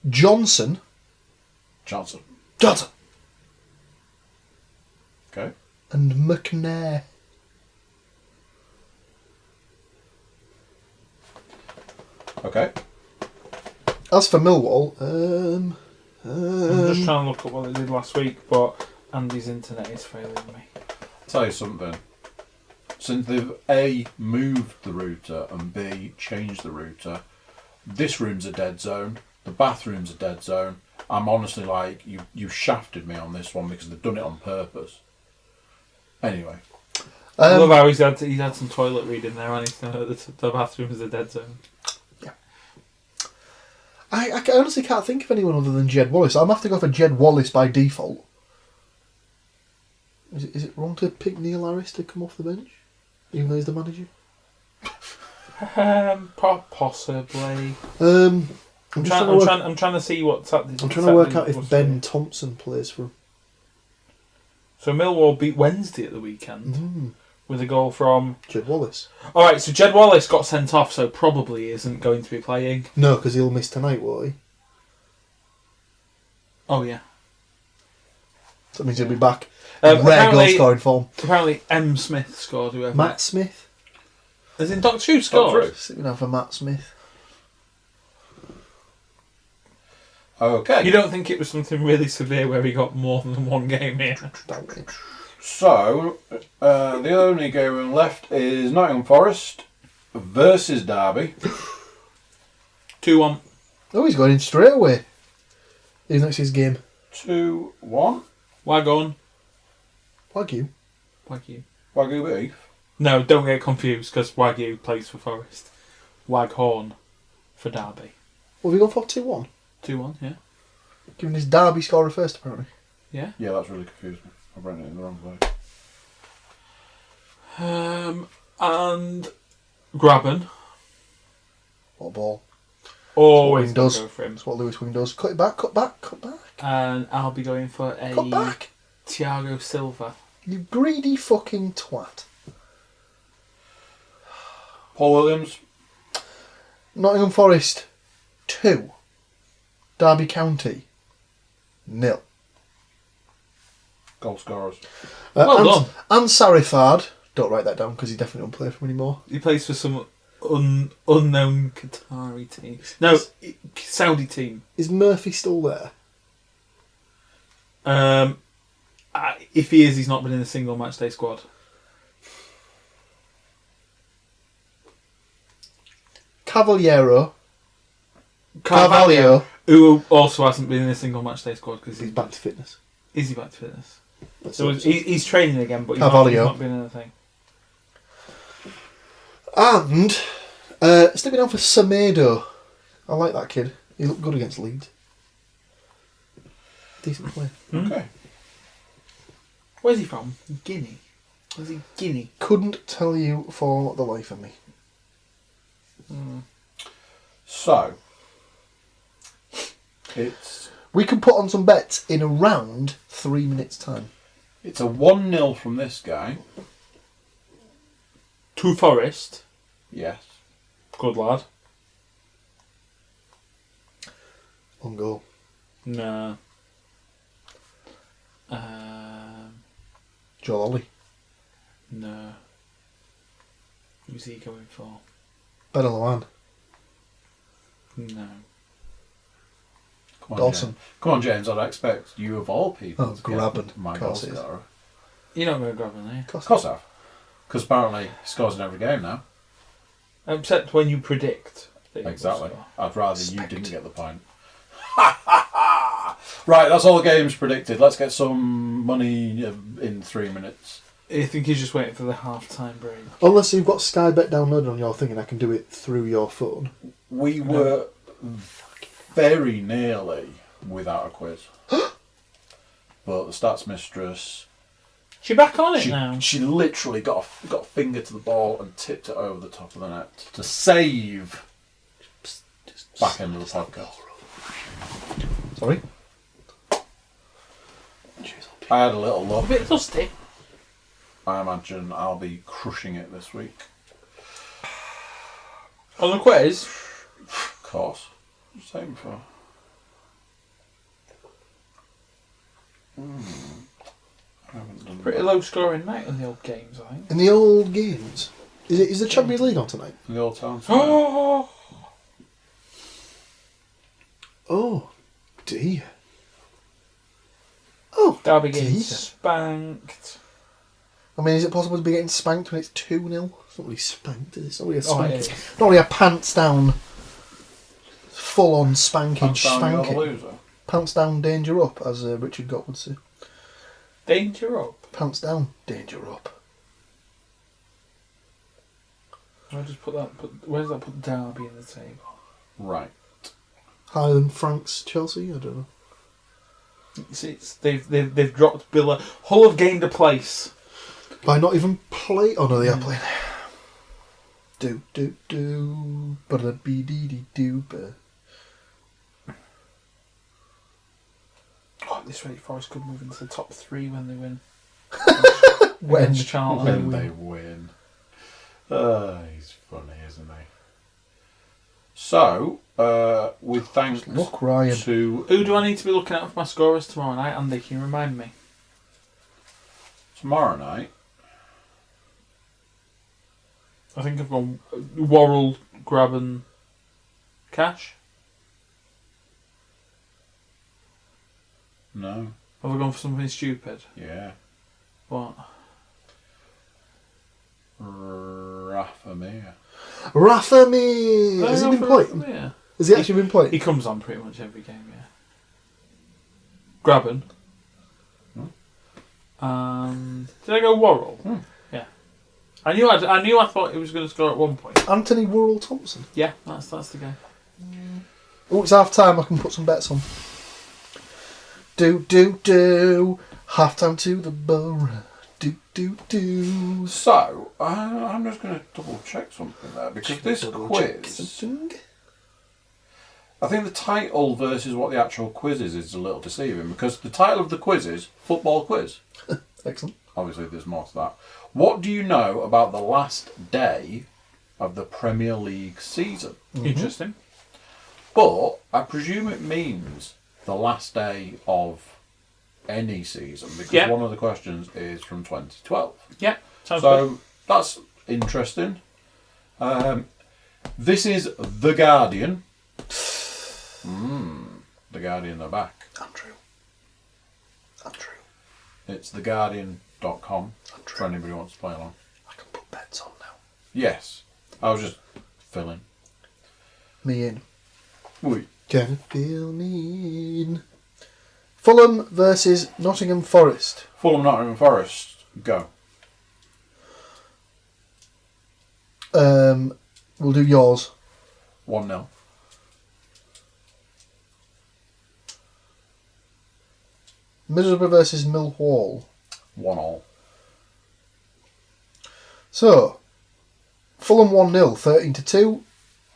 Johnson. Johnson. Johnson. Okay. And McNair. Okay. As for Millwall, I'm just trying to look at what they did last week, but Andy's internet is failing me. Tell you something. Since they've A, moved the router, and B, changed the router, this room's a dead zone, the bathroom's a dead zone. I'm honestly like, you shafted me on this one because they've done it on purpose. Anyway. I love how he's had some toilet reading there, and the bathroom is a dead zone. I honestly can't think of anyone other than Jed Wallace. I'm going to have to go for Jed Wallace by default. Is it wrong to pick Neil Harris to come off the bench? Even though he's the manager? Possibly. I'm trying to see what's happening. I'm trying to work out if Ben Thompson plays for him. So Millwall beat Wednesday at the weekend with a goal from Jed Wallace. All right, so Jed Wallace got sent off, so probably isn't going to be playing. No, because he'll miss tonight, won't he? Oh yeah. So that means he'll be back. Rare goal Apparently, scoring form. apparently M. Smith scored. Whoever. Matt Smith. As in Doctor Who scored. Sitting down for Matt Smith. Okay. You don't think it was something really severe where he got more than one game here? So, the only game left is Nottingham Forest versus Derby. 2-1. Oh, he's going in straight away. He's next his game. 2-1. Wagon. Wagyu. Wagyu. Wagyu beef. No, don't get confused because Wagyu plays for Forest. Waghorn for Derby. What have we gone for? 2-1? 2-1, yeah. Giving his Derby scorer first, apparently. Yeah. Yeah, that's really confused me. I've written it in the wrong way. And Graben. What a ball. Always That's what Wing does. go for him. That's what Lewis Wing does. Cut it back, cut back, cut back. And I'll be going for a Cut back. Thiago Silva. You greedy fucking twat. Paul Williams. Nottingham Forest 2. Derby County 0. Goal scorers. Well done. And Sarifard. Don't write that down because he definitely won't play for him anymore. He plays for some unknown Qatari team. No, Saudi team. Is Murphy still there? If he is, he's not been in a single matchday squad. Carvalho, who also hasn't been in a single matchday squad because he's back to fitness. Is he back to fitness? So He's training again, but he's not been in a thing. And stepping down for Semedo. I like that kid. He looked good against Leeds. Decent play. Okay. Where's he from? Guinea. Is he Guinea? Couldn't tell you for the life of me. So, We can put on some bets in around 3 minutes' time. it's a 1-0 from this guy. To Forest. Yes. Good lad. On goal. No. Joel Ollie. No. Who's he going for? Ben Loan. No. Come on, Dawson. James. Come on, James. I'd expect you of all people to Graben. get my Of goal course it is. scorer. You're not going to grab him, are you? Of course I have. Because apparently he scores in every game now. Except when you predict. that he will Exactly. score. I'd rather you didn't get the point. Right, that's all the games predicted. Let's get some money in 3 minutes. I think he's just waiting for the half-time break. Unless you've got Sky Bet downloaded on your thing and I can do it through your phone. We were very nearly without a quiz. But the stats mistress... She back on it now. She literally got a finger to the ball and tipped it over the top of the net to save back end of the podcast. Sorry? I had a little A look. bit dusty. I imagine I'll be crushing it this week. On the quiz. Of course. Same for... I haven't done Pretty low scoring night in the old games, I think. In the old games. Is the Champions League on tonight? the old town. Square. Oh! Oh, dear. Oh, Derby getting dear. spanked. I mean, is it possible to be getting spanked when it's 2-0? It's not really spanked, is it? It's not really a Oh, spanking. it is. Not really a pants down, full on spanking, Hands down, you're the spanking. loser. Pants down, danger up, as Richard Gott would say. Danger up. Pants down, danger up. I'll just put that. Where's that put Derby in the table? Right. Highland Franks, Chelsea? I don't know. They've dropped Billa. Hull have gained a place. By not even play. Oh no, they are playing. Do do do, but a be dee dee do. Oh, this rate Forest could move into the top 3 when they win. When against Charlton. When they win. He's funny, isn't he? So, with thanks Look, Ryan. to... Who do I need to be looking at for my scorers tomorrow night? Andy, can you remind me? Tomorrow night? I think I've gone Worrell, Grabban, Cash. No. Have I gone for something stupid? Yeah. What? Rafa Mir. Rafa Mir! Has he been playing? Yeah. Has he actually been playing? He comes on pretty much every game, yeah. Grabban. Did I go Worrell? Yeah. I knew I thought he was going to score at one point. Anthony Worrell Thompson. Yeah, that's the guy. Oh, it's half time. I can put some bets on. Do. Half time to the borough. Do. So, I'm just going to double check something there, because this quiz... I think the title versus what the actual quiz is a little deceiving, because the title of the quiz is Football Quiz. Excellent. Obviously, there's more to that. What do you know about the last day of the Premier League season? Interesting. But I presume it means the last day of any season, because one of the questions is from 2012. Yeah, sounds So good. that's interesting. This is The Guardian. The Guardian are back. Andrew. It's theguardian.com for anybody who wants to play along. I can put bets on now. Yes. I was just filling. Me in. Oui. Can it feel me in? Fulham versus Nottingham Forest. Fulham, Nottingham Forest. Go. We'll do yours. 1-0. Middlesbrough versus Millwall. 1-1. So, Fulham 1-0, 13-2.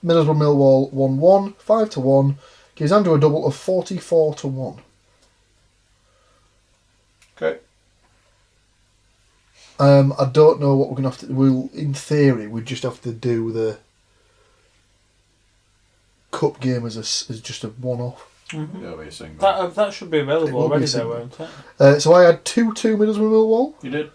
Middlesbrough Millwall 1-1, 5-1. Gives Andrew a double of 44-1. Okay. I don't know what we're going to have to... We'll, in theory, we just have to do the cup game as just a one-off. Mm-hmm. It'll be a single. That should be available already, though, won't it? So I had 2-2 Middlesbrough Millwall. You did?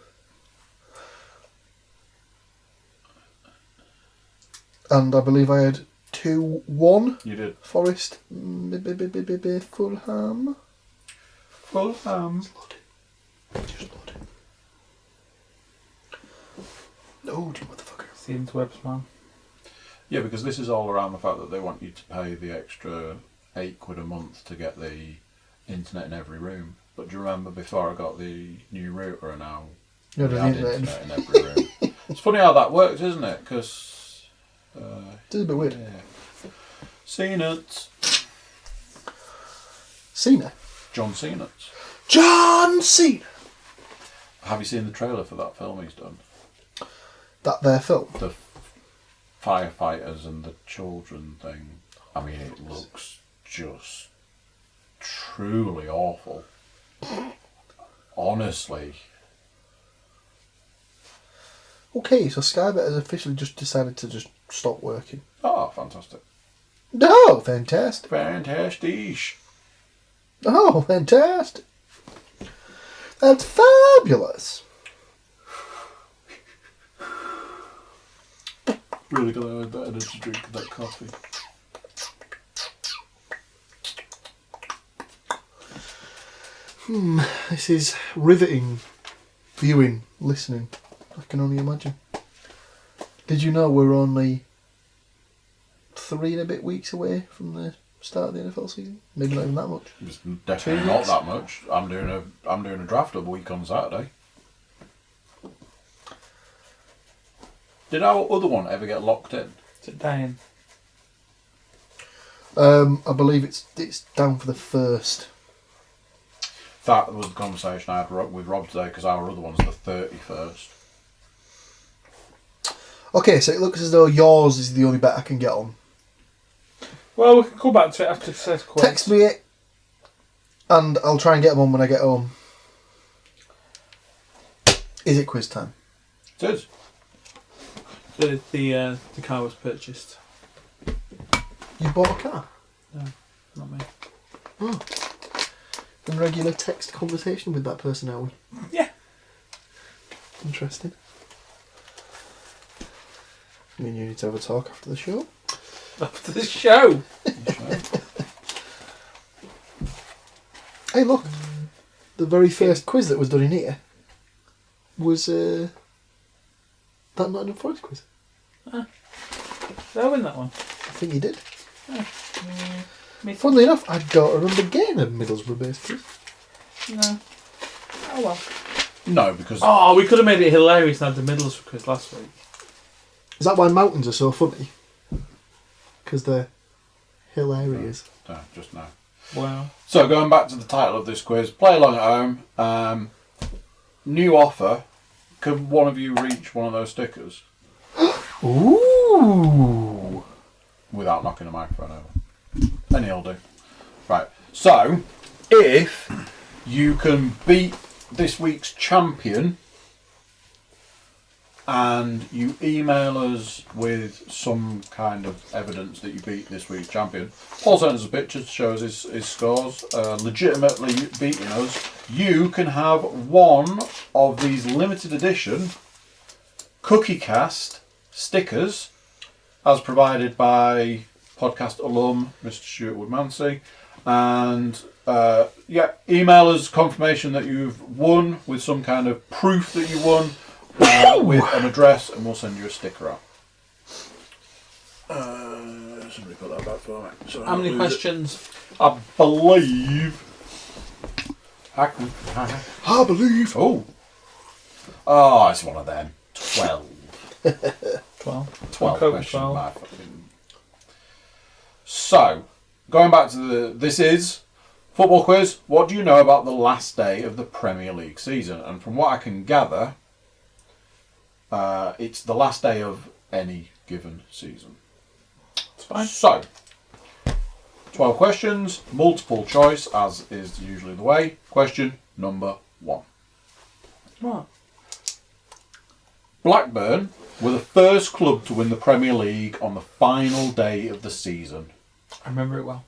And I believe I had 2-1 You did. Forest Fulham. Fulham. Just loading. No, you motherfucker. It's the interwebs, man. Yeah, because this is all around the fact that they want you to pay the extra £8 a month to get the internet in every room. But do you remember before I got the new router and now No, we the had internet. internet in every room? It's funny how that works, isn't it? Because... It is a bit weird. Yeah. Cena. Cena. John Cena. John Cena. Have you seen the trailer for that film he's done? That their film. The firefighters and the children thing. I mean, it looks just truly awful. Honestly. Okay, so Sky Bet has officially just decided to just stop working. Oh, fantastic. No, fantastic. Fantastic. Oh, fantastic. That's fabulous. Really glad I had that energy drink and that coffee. This is riveting viewing, listening. I can only imagine. Did you know we're only 3 and a bit weeks away from the start of the NFL season? Maybe not even that much. It's definitely not that much. I'm doing a draft up week on Saturday. Did our other one ever get locked in? Is it dying? I believe it's down for the first. That was the conversation I had with Rob today, because our other one's the 31st. Okay, so it looks as though yours is the only bet I can get on. Well, we can come back to it after said quiz. Text me it, and I'll try and get them on when I get home. Is it quiz time? It is. The car was purchased. You bought a car? No, not me. Oh. In regular text conversation with that person, are we? Yeah. Interesting. I mean, you need to have a talk after the show. After the show. Hey, look. The very first quiz that was done in here was that Nottingham Forest quiz. Did I win that one? I think you did. Me Funnily enough, I don't remember getting a Middlesbrough-based quiz. No. Oh well. No, because Oh, we could have made it hilarious and had the Middlesbrough quiz last week. Is that why mountains are so funny? Because they're hilarious. no, just no. Wow. So going back to the title of this quiz, play along at home. New offer. Could one of you reach one of those stickers Ooh! without knocking the microphone over? Any'll do. Right. So if you can beat this week's champion and you email us with some kind of evidence that you beat this week's champion, Paul sent us a picture to show us his scores, legitimately beating us, you can have one of these limited edition Cookiecast stickers as provided by podcast alum Mr. Stuart Woodmansey, and email us confirmation that you've won with some kind of proof that you won, with an address, and we'll send you a sticker out. Somebody put that back for me. So How many questions? I believe. I believe. Oh, it's one of them. 12. 12. 12 I'll questions. 12. My fucking... So, going back to this is football quiz. What do you know about the last day of the Premier League season? And from what I can gather, it's the last day of any given season. It's fine. So, 12 questions, multiple choice, as is usually the way. Question number 1. What? Blackburn were the first club to win the Premier League on the final day of the season. I remember it well.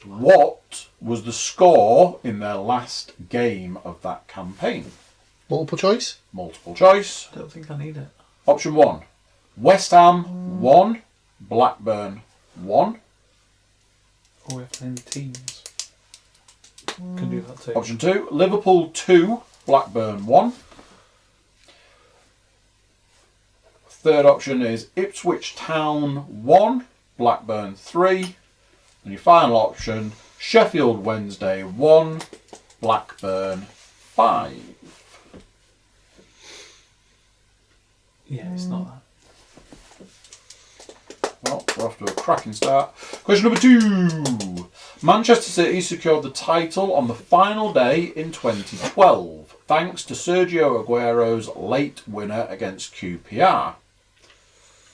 What was the score in their last game of that campaign? Multiple choice? Multiple choice. I don't think I need it. Option 1. West Ham 1, Blackburn 1. Oh, we have to name the teams. Can do that too. Option 2. Liverpool 2, Blackburn 1. Third option is Ipswich Town 1, Blackburn 3. And your final option, Sheffield Wednesday 1, Blackburn 5. Yeah, it's not that. Well, we're off to a cracking start. Question number 2. Manchester City secured the title on the final day in 2012, thanks to Sergio Aguero's late winner against QPR.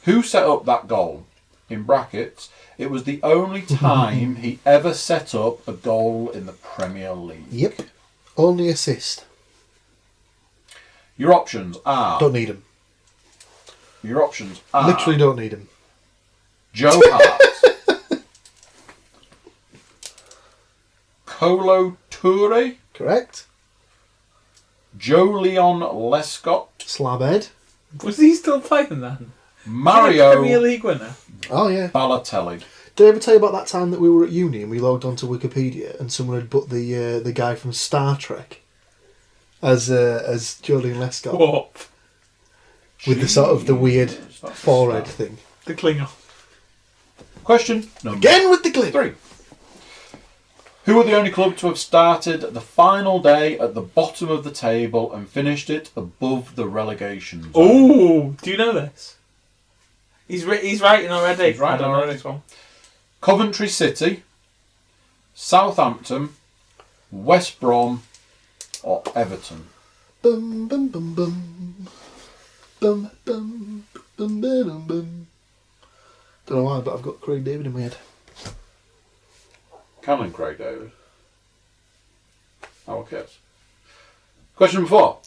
Who set up that goal? In brackets, it was the only time he ever set up a goal in the Premier League. Yep. Only assist. Your options are... Don't need him. Your options are... Literally don't need him. Joe Hart. Kolo Toure. Correct. Joe Leon Lescott. Slabhead. Was he still playing then? Mario Premier League winner. Oh, yeah. Balotelli. Did I ever tell you about that time that we were at uni and we logged onto Wikipedia and someone had put the guy from Star Trek as Jolene Lescott What? with the sort of the weird Jeez, that's forehead sad. thing? The Klingon. Question number Again with the glitch. 3. Who were the only club to have started the final day at the bottom of the table and finished it above the relegation zone? Oh, do you know this? He's writing already. He's writing I don't know already. this one. Coventry City, Southampton, West Brom, or Everton? Bum bum bum bum. Bum bum bum bum bum. Don't know why, but I've got Craig David in my head. Cameron Craig David. Our kids. Question number 4.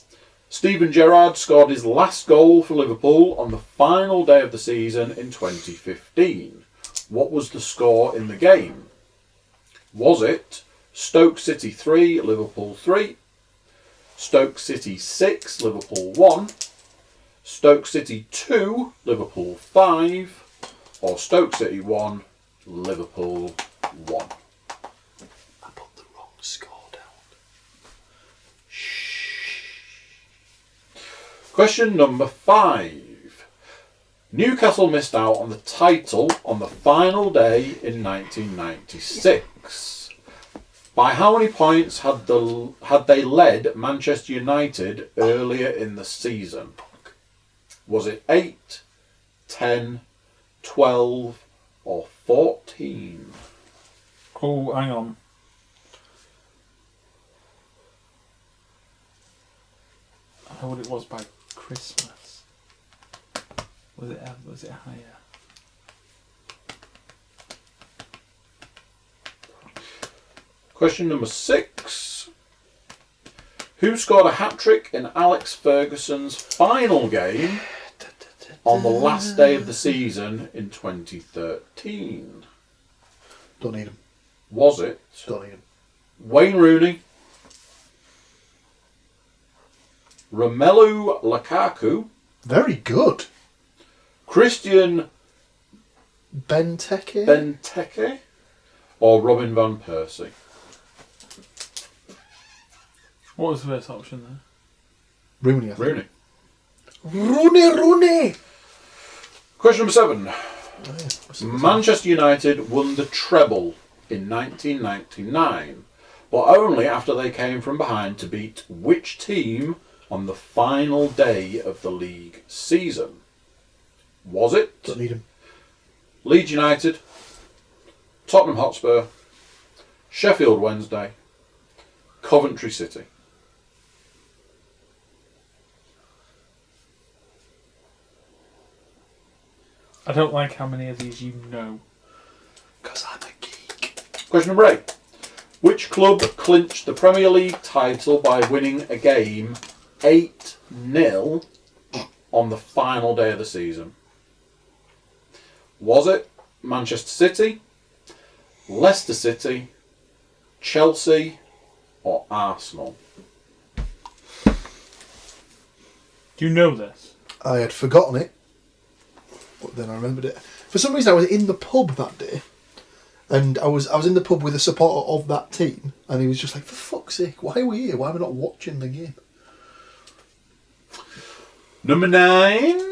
Steven Gerrard scored his last goal for Liverpool on the final day of the season in 2015. What was the score in the game? Was it Stoke City 3, Liverpool 3, Stoke City 6, Liverpool 1, Stoke City 2, Liverpool 5, or Stoke City 1, Liverpool 1? I put the wrong score down. Question number 5. Newcastle missed out on the title on the final day in 1996. By how many points had they led Manchester United earlier in the season? Was it 8, 10, 12, or 14? Oh, hang on. I know what it was by Christmas. Was it higher? Question number 6. Who scored a hat-trick in Alex Ferguson's final game on the last day of the season in 2013? Don't need him. Was it Don't need him. Wayne Rooney, Romelu Lukaku, Very good. Christian Benteke. Benteke, or Robin van Persie? What was the first option there? Rooney, I think. Rooney. Rooney. Question number 7. Oh, yeah. What's it? Manchester United won the treble in 1999, but only after they came from behind to beat which team on the final day of the league season? Was it Don't need him. Leeds United, Tottenham Hotspur, Sheffield Wednesday, Coventry City? I don't like how many of these you know. Because I'm a geek. Question number 8. Which club clinched the Premier League title by winning a game 8-0 on the final day of the season? Was it Manchester City, Leicester City, Chelsea, or Arsenal? Do you know this? I had forgotten it, but then I remembered it. For some reason, I was in the pub that day, and I was in the pub with a supporter of that team, and he was just like, "For fuck's sake, why are we here? Why am I not watching the game?" Number 9.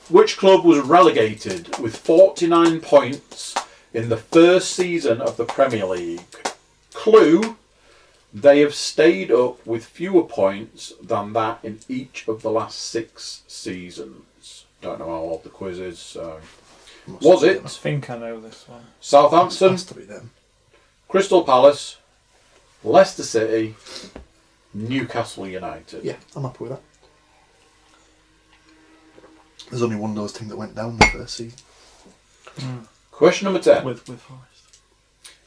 Which club was relegated with 49 points in the first season of the Premier League? Clue: they have stayed up with fewer points than that in each of the last 6 seasons. Don't know how old the quiz is, so... Was I it think I know this one. Southampton, Has to be them. Crystal Palace, Leicester City, Newcastle United? Yeah, I'm happy with that. There's only one of those teams that went down the first season. Question number 10. With Forest.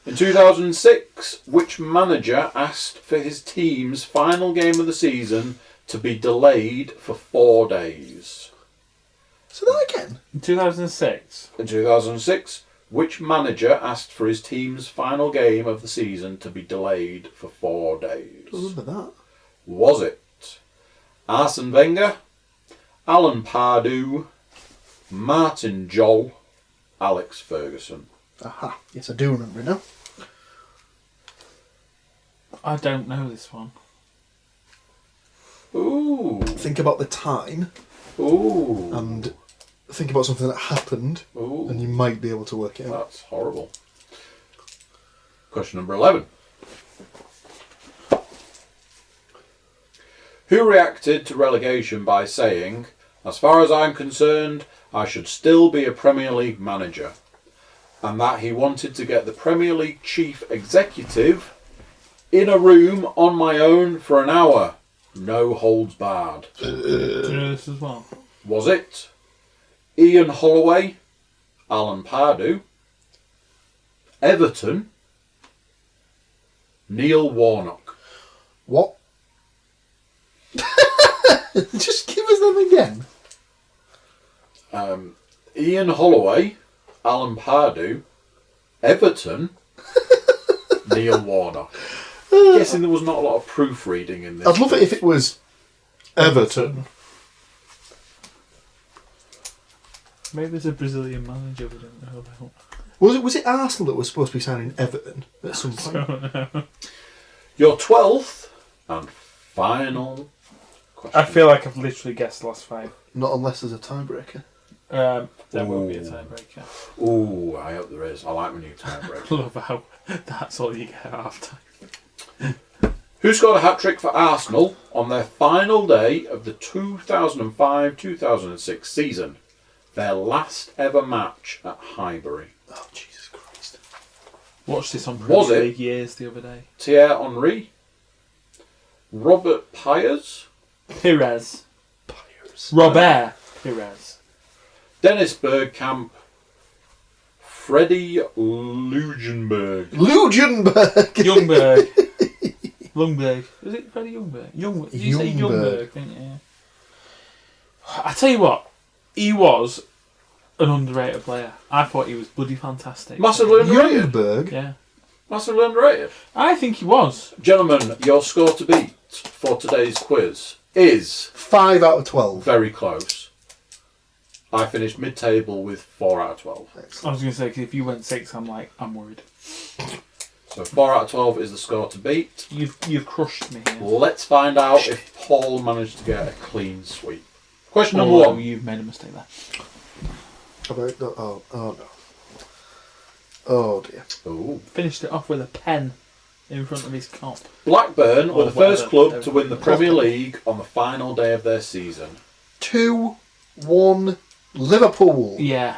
In 2006, which manager asked for his team's final game of the season to be delayed for 4 days? So that again? In 2006. In 2006, which manager asked for his team's final game of the season to be delayed for 4 days? I remember that. Was it Arsene Wenger, Alan Pardew, Martin Jol, Alex Ferguson? Aha. Yes, I do remember it now. I don't know this one. Ooh. Think about the time Ooh. and think about something that happened, Ooh. and you might be able to work it out. That's horrible. Question number 11. Who reacted to relegation by saying, "As far as I'm concerned, I should still be a Premier League manager," and that he wanted to get the Premier League chief executive in a room on my own for an hour, no holds barred? Do you know this as well? Was it Ian Holloway, Alan Pardew, Everton, Neil Warnock? What? Just give us them again. Ian Holloway, Alan Pardew, Everton, Neil Warnock. Guessing there was not a lot of proofreading in this. I'd love it if it was Everton. Maybe there's a Brazilian manager we don't know about. Was it Arsenal that was supposed to be signing Everton at some point? Your 12th and final question. I feel like I've literally guessed the last 5. Not unless there's a tiebreaker. There won't be a tiebreaker. Ooh, I hope there is. I like when you tiebreaker. I love how that's all you get at half time. Who scored a hat-trick for Arsenal on their final day of the 2005-2006 season? Their last ever match at Highbury. Oh, Jesus Christ. Watched this on Was Premier it? League years the other day. Thierry Henry, Robert Pires, Pires. Pires. Robert Pires. Dennis Bergkamp, Freddie Lugenberg. Lugenberg! Ljungberg. Lundberg. Was it Freddie Ljungberg? Did you say Ljungberg. Ljungberg, didn't you? I tell you what, he was an underrated player. I thought he was bloody fantastic. Massively underrated. Ljungberg? Yeah. Massively underrated. I think he was. Gentlemen, your score to beat for today's quiz is 5 out of 12. very close. I finished mid-table with 4 out of 12. I was going to say, 'cause if you went 6, I'm worried. So 4 out of 12 is the score to beat. You've crushed me here. Let's find out if Paul managed to get a clean sweep. Question number Oh, 1. you've made a mistake there. Oh no. Oh dear. Ooh. Finished it off with a pen in front of his cop. Blackburn were Or the first whatever. club to win the Premier League on the final day of their season. 2-1 Liverpool. Yeah.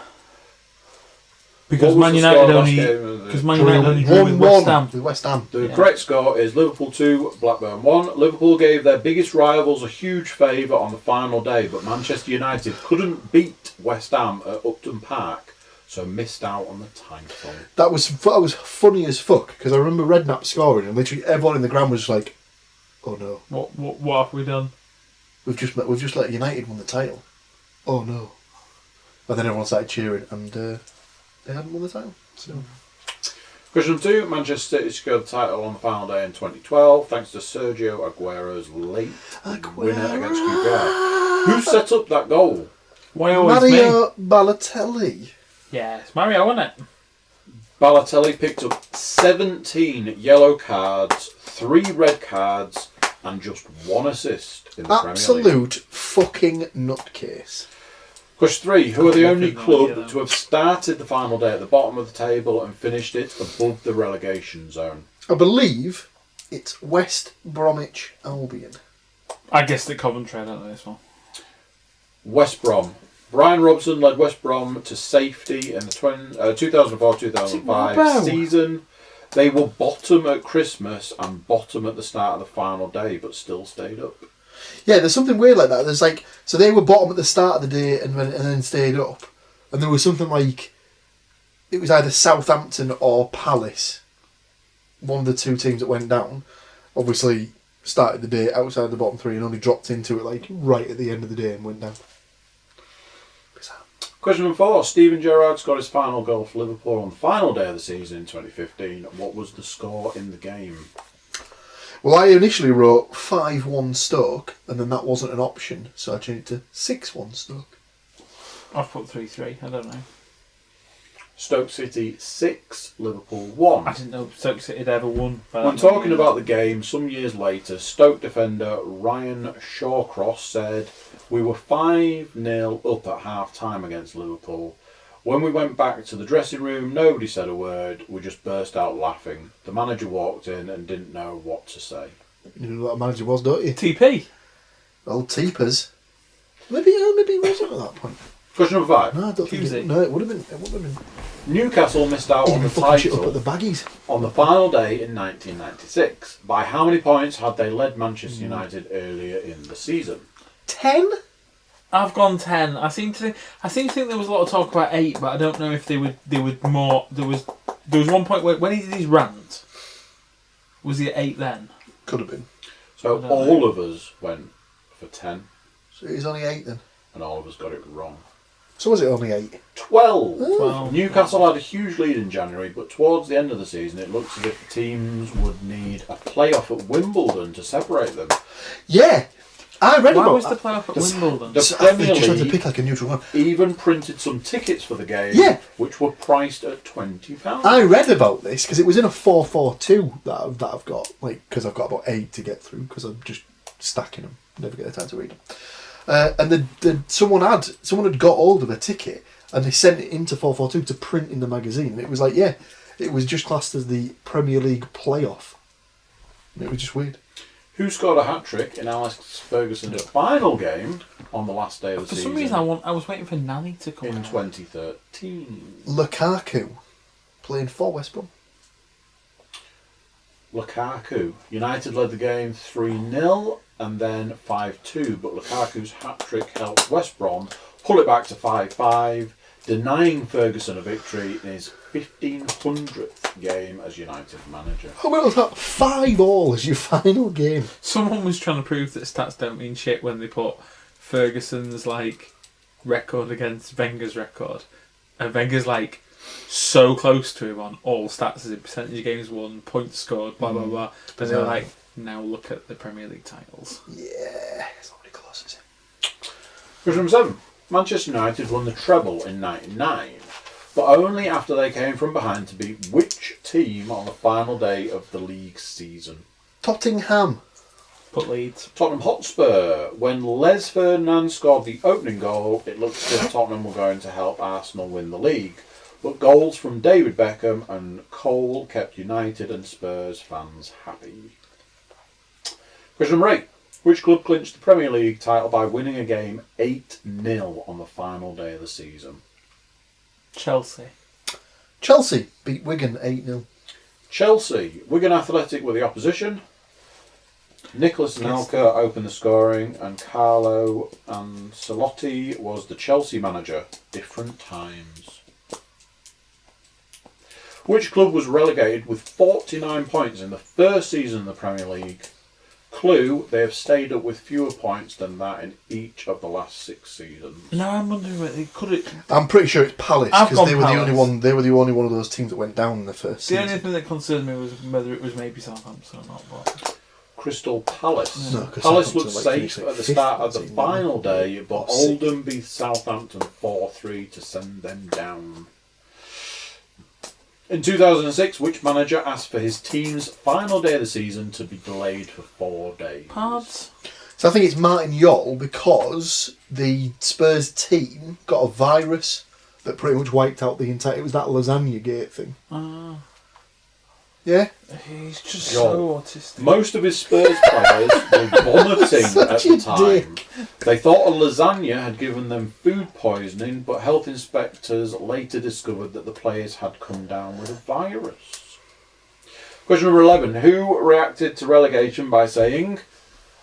Because What was Man the United score last only. game? Because Man United only drew with 1-1 West Ham. with West Ham. The Yeah. correct score is Liverpool 2, Blackburn 1. Liverpool gave their biggest rivals a huge favour on the final day, but Manchester United couldn't beat West Ham at Upton Park, so missed out on the title. That was funny as fuck because I remember Redknapp scoring and literally everyone in the ground was just like, "Oh no, What have we done? we've just let United win the title." Oh no! And then everyone started cheering and they hadn't won the title. So Question number 2. Manchester City secured the title on the final day in 2012 thanks to Sergio Aguero's late winner against QPR. Who set up that goal? Why always me? Mario Balotelli. Yeah, it's Mario, wasn't it? Balotelli picked up 17 yellow cards, 3 red cards, and just 1 assist in the Premier League. Absolute fucking nutcase. Question 3. Who are the I only have no club idea, though. to have started the final day at the bottom of the table and finished it above the relegation zone? I believe it's West Bromwich Albion. I guessed at Coventry, I don't know this one. West Brom. Brian Robson led West Brom to safety in the 2004-2005 Robbo? season. They were bottom at Christmas and bottom at the start of the final day, but still stayed up. Yeah, there's something weird like that. There's like, so they were bottom at the start of the day and then stayed up, and there was something like, it was either Southampton or Palace, one of the 2 teams that went down. Obviously, started the day outside the bottom 3 and only dropped into it like right at the end of the day and went down. Bizarre. Question number 4. Steven Gerrard scored his final goal for Liverpool on the final day of the season in 2015. What was the score in the game? Well, I initially wrote 5-1 Stoke, and then that wasn't an option, so I changed it to 6-1 Stoke. I've put 3-3, I don't know. Stoke City 6, Liverpool 1. I didn't know Stoke City had ever won. When talking about the game some years later, Stoke defender Ryan Shawcross said, "We were 5-0 up at half-time against Liverpool. When we went back to the dressing room, nobody said a word. We just burst out laughing. The manager walked in and didn't know what to say." You know what a manager was, don't you? TP. Old Teepers. Maybe he wasn't at that point. Question number 5. No, I don't think Tuesday. it. No, it would have been. It would have been. Newcastle missed out on Even the fucking shit up title at the baggies. on the final day in 1996. By how many points had they led Manchester United earlier in the season? 10? I've gone 10. I seem to think there was a lot of talk about 8, but I don't know if they would more. There was one point where when he did his rant, was he at 8 then? Could have been. So I don't all know. of us went for 10, So it was only 8 then. and all of us got it wrong. So was it only 8? 12. 12. Newcastle had a huge lead in January, but towards the end of the season, it looks as if the teams would need a playoff at Wimbledon to separate them. Yeah, I read Why about was that. the playoff at Wimbledon? The So Premier they just had to League pick like a neutral one. even printed some tickets for the game, Yeah. which were priced at £20. I read about this because it was in a 4-4-2 that I've got, like, because I've got about 8 to get through because I'm just stacking them. Never get the time to read them. And someone had got hold of a ticket and they sent it into 442 to print in the magazine. And it was like, yeah, it was just classed as the Premier League playoff. And it was just weird. Who scored a hat-trick in Alex Ferguson's final game on the last day of the For season some reason, I was waiting for Nanny to come in out. 2013? Lukaku playing for West Brom. Lukaku. United led the game 3-0 and then 5-2, but Lukaku's hat-trick helped West Brom pull it back to 5-5, denying Ferguson a victory in his 1500th game as United manager. How about that? 5-all as your final game. Someone was trying to prove that stats don't mean shit when they put Ferguson's like record against Wenger's record, and Wenger's like so close to him on all stats as in percentage of games won, points scored, blah blah blah. And they were like, now look at the Premier League titles. Yeah, it's not really close, is it? Question number 7. Manchester United won the treble in '99, but only after they came from behind to beat which team on the final day of the league season? Tottenham. Put Leeds. Tottenham Hotspur. When Les Ferdinand scored the opening goal, it looked as if Tottenham were going to help Arsenal win the league. But goals from David Beckham and Cole kept United and Spurs fans happy. Question number 8. Which club clinched the Premier League title by winning a game 8-0 on the final day of the season? Chelsea. Chelsea beat Wigan 8-0. Chelsea. Wigan Athletic were the opposition. Nicolas Anelka opened the scoring and Carlo Ancelotti was the Chelsea manager. Different times. Which club was relegated with 49 points in the first season of the Premier League? Clue, they have stayed up with fewer points than that in each of the last 6 seasons. No, I'm wondering whether it could it. I'm pretty sure it's Palace I've because gone they were the only Palace. one. They were the only one of those teams that went down in the first The season. only thing that concerned me was whether it was maybe Southampton or not. But Crystal Palace. No, 'cause Palace Southampton, looked like, safe finished, like, at the fifth start that of the season, final didn't they? day, but Or sixth. Oldham beat Southampton 4-3 to send them down. In 2006, which manager asked for his team's final day of the season to be delayed for 4 days? Pards. So I think it's Martin Yol because the Spurs team got a virus that pretty much wiped out the entire. It was that lasagna gate thing. Yeah. He's just Yo. so autistic. Most of his Spurs players were vomiting at Such the a time. dick. They thought a lasagna had given them food poisoning, but health inspectors later discovered that the players had come down with a virus. Question number 11. Who reacted to relegation by saying,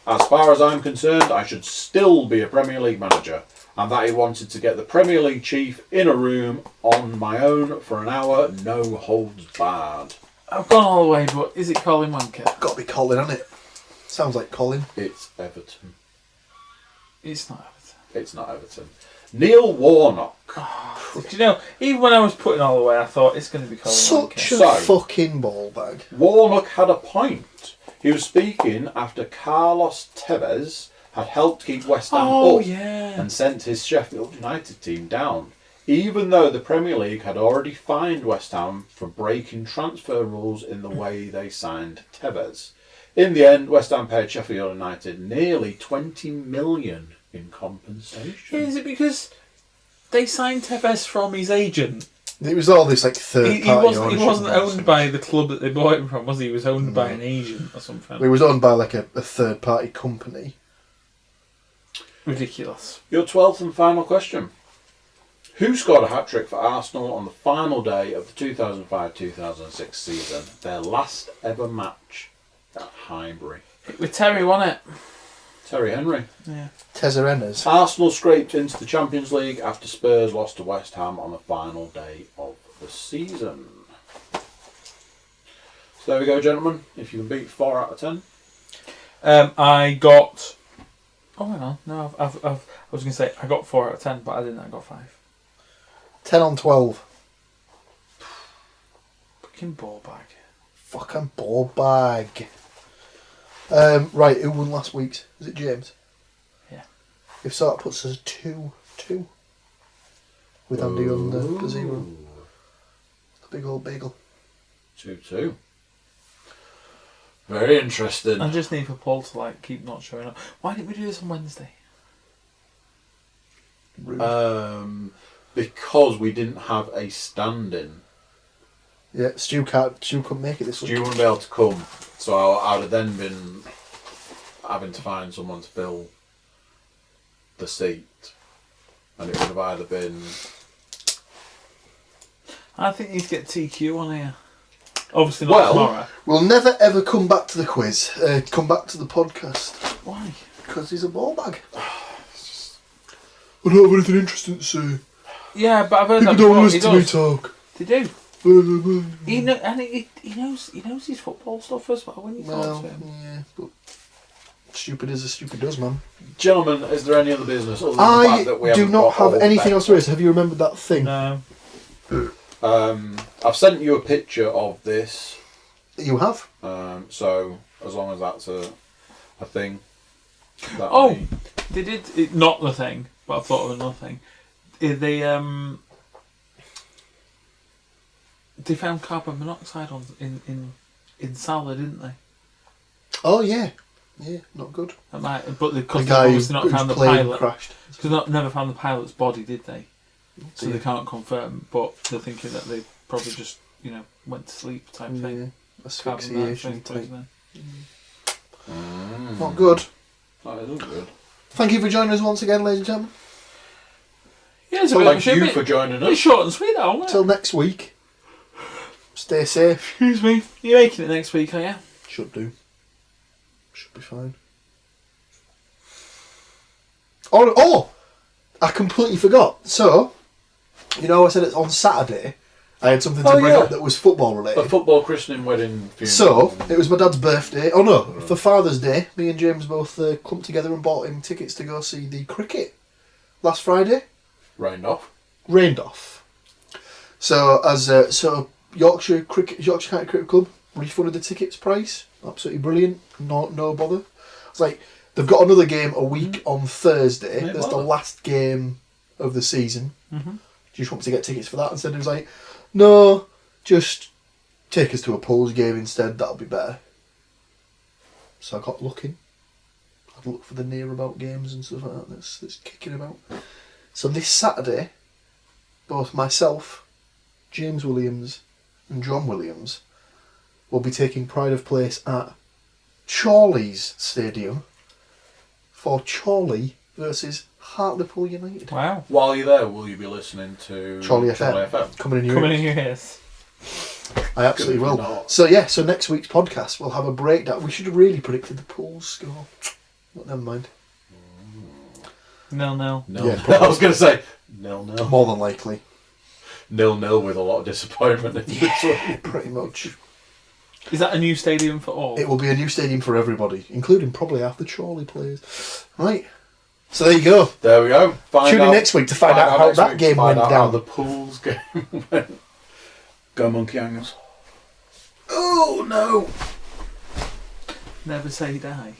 "As far as I'm concerned, I should still be a Premier League manager," and that he wanted to get the Premier League chief in a room on my own for an hour, no holds barred? I've gone all the way, but is it Colin Wanker? Got to be Colin, hasn't it? Sounds like Colin. It's Everton. It's not Everton. It's not Everton. Neil Warnock. Do you know, even when I was putting all the way, I thought it's going to be Colin Such Wanker. a So- fucking ball bag. Warnock had a point. He was speaking after Carlos Tevez had helped keep West Ham Oh, up yeah. and sent his Sheffield United team down, even though the Premier League had already fined West Ham for breaking transfer rules in the way they signed Tevez. In the end, West Ham paid Sheffield United nearly 20 million in compensation. Is it because they signed Tevez from his agent? It was all this like third He party wasn't ownership owned nonsense. by the club that they bought him from, was he? He was owned by an agent or something. It was owned by like a third party company. Ridiculous. Your 12th and final question. Who scored a hat-trick for Arsenal on the final day of the 2005-2006 season, their last ever match at Highbury? With Terry, wasn't it? Terry Henry. Yeah. Tezarenas. Arsenal scraped into the Champions League after Spurs lost to West Ham on the final day of the season. So there we go, gentlemen. If you can beat 4 out of 10. I got Oh, hang on. No, I was going to say I got 4 out of 10, but I didn't. I got 5. 10 on 12. Fucking ball bag. Fucking ball bag. Right, who won last week's? Was it James? Yeah. If so, that puts us 2-2. With Andy on the 0. The big old bagel. 2-2. Very interesting. I just need for Paul to keep not showing up. Why didn't we do this on Wednesday? Because we didn't have a stand-in. Yeah, Stu couldn't make it this week. Stu wouldn't be able to come, so I'd have then been having to find someone to fill the seat, and it would have either been. I think you need to get TQ on here. Obviously not tomorrow. We'll never ever come back to the quiz. Come back to the podcast. Why? Because he's a ball bag. I don't have anything interesting to say. Yeah, but I've heard People that don't before. listen to me talk. They do. He knows his football stuff as well when you talk to him. Yeah, but stupid is as stupid does, man. Gentlemen, is there any other business other than the fact that we do haven't not got have all anything the else to raise. Have you remembered that thing? No. I've sent you a picture of this. You have? So as long as that's a thing. Oh, they did not the thing, but I thought of another thing. They found carbon monoxide in Salah, didn't they? Oh yeah, yeah, not good. But they've The guy obviously not whose found the plane pilot. crashed. Because never found the pilot's body, did they? So Yeah. they can't confirm. But they're thinking that they probably just went to sleep type thing. Yeah, Carbon asphyxiation monoxide type. poisoning. Not good. That isn't good. Thank you for joining us once again, ladies and gentlemen. Yeah, it's a So bit thank of a you bit- for joining bit us. short and sweet, that one. Till next week. Stay safe. Excuse me. You're making it next week, are you? Should do. Should be fine. Oh! I completely forgot. So, I said it on Saturday. I had something to bring up that was football A related. football christening wedding funeral. So, it was my dad's birthday. Oh no, for Father's Day, me and James both clumped together and bought him tickets to go see the cricket last Friday. Rained off. Rained off. So, Yorkshire County Cricket Club refunded the tickets price. Absolutely brilliant. No bother. It's like, they've got another game a week on Thursday. Mate, That's the last game of the season. Mm-hmm. Do you just want me to get tickets for that? Instead, he was like, no, just take us to a Pools game instead. That'll be better. So I got looking. I'd look for the near about games and stuff like that that's kicking about. So this Saturday, both myself, James Williams and John Williams will be taking pride of place at Chorley's Stadium for Chorley versus Hartlepool United. Wow. While you're there, will you be listening to Chorley FM. Coming in your ears. I absolutely will. not. So next week's podcast we'll have a breakdown. We should have really predicted the Pools score. But never mind. 0-0. No. Yeah, I was going to say 0-0. More than likely. 0-0 with a lot of disappointment in this one. Pretty much. Is that a new stadium for all? It will be a new stadium for everybody, including probably half the Chorley players. Right. So there you go. There we go. Tune in next week to find out how that game went How down. the Pools game went. Go Monkey Angles. Oh no! Never say die.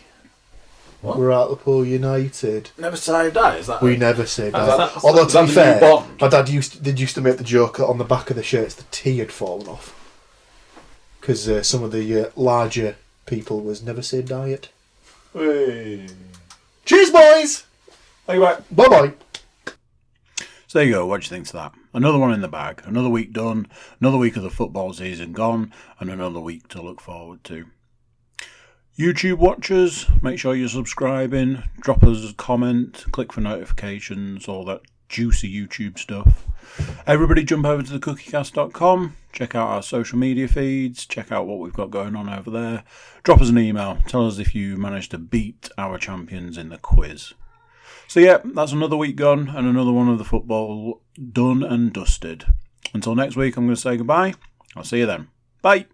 What? We're Hartlepool United. Never say die. Is that? We never say Is that. that- Although is to that be the new fair, Bond? my dad used to make the joke that on the back of the shirts the T had fallen off because some of the larger people was never say diet. Hey. Cheers, boys. Thank you, bye. Bye bye. So there you go, what do you think to that? Another one in the bag, another week done, another week of the football season gone, and another week to look forward to. YouTube watchers, make sure you're subscribing, drop us a comment, click for notifications, all that juicy YouTube stuff. Everybody jump over to the Cookiecast.com, check out our social media feeds, check out what we've got going on over there. Drop us an email, tell us if you managed to beat our champions in the quiz. So yeah, that's another week gone and another one of the football done and dusted. Until next week, I'm going to say goodbye. I'll see you then. Bye.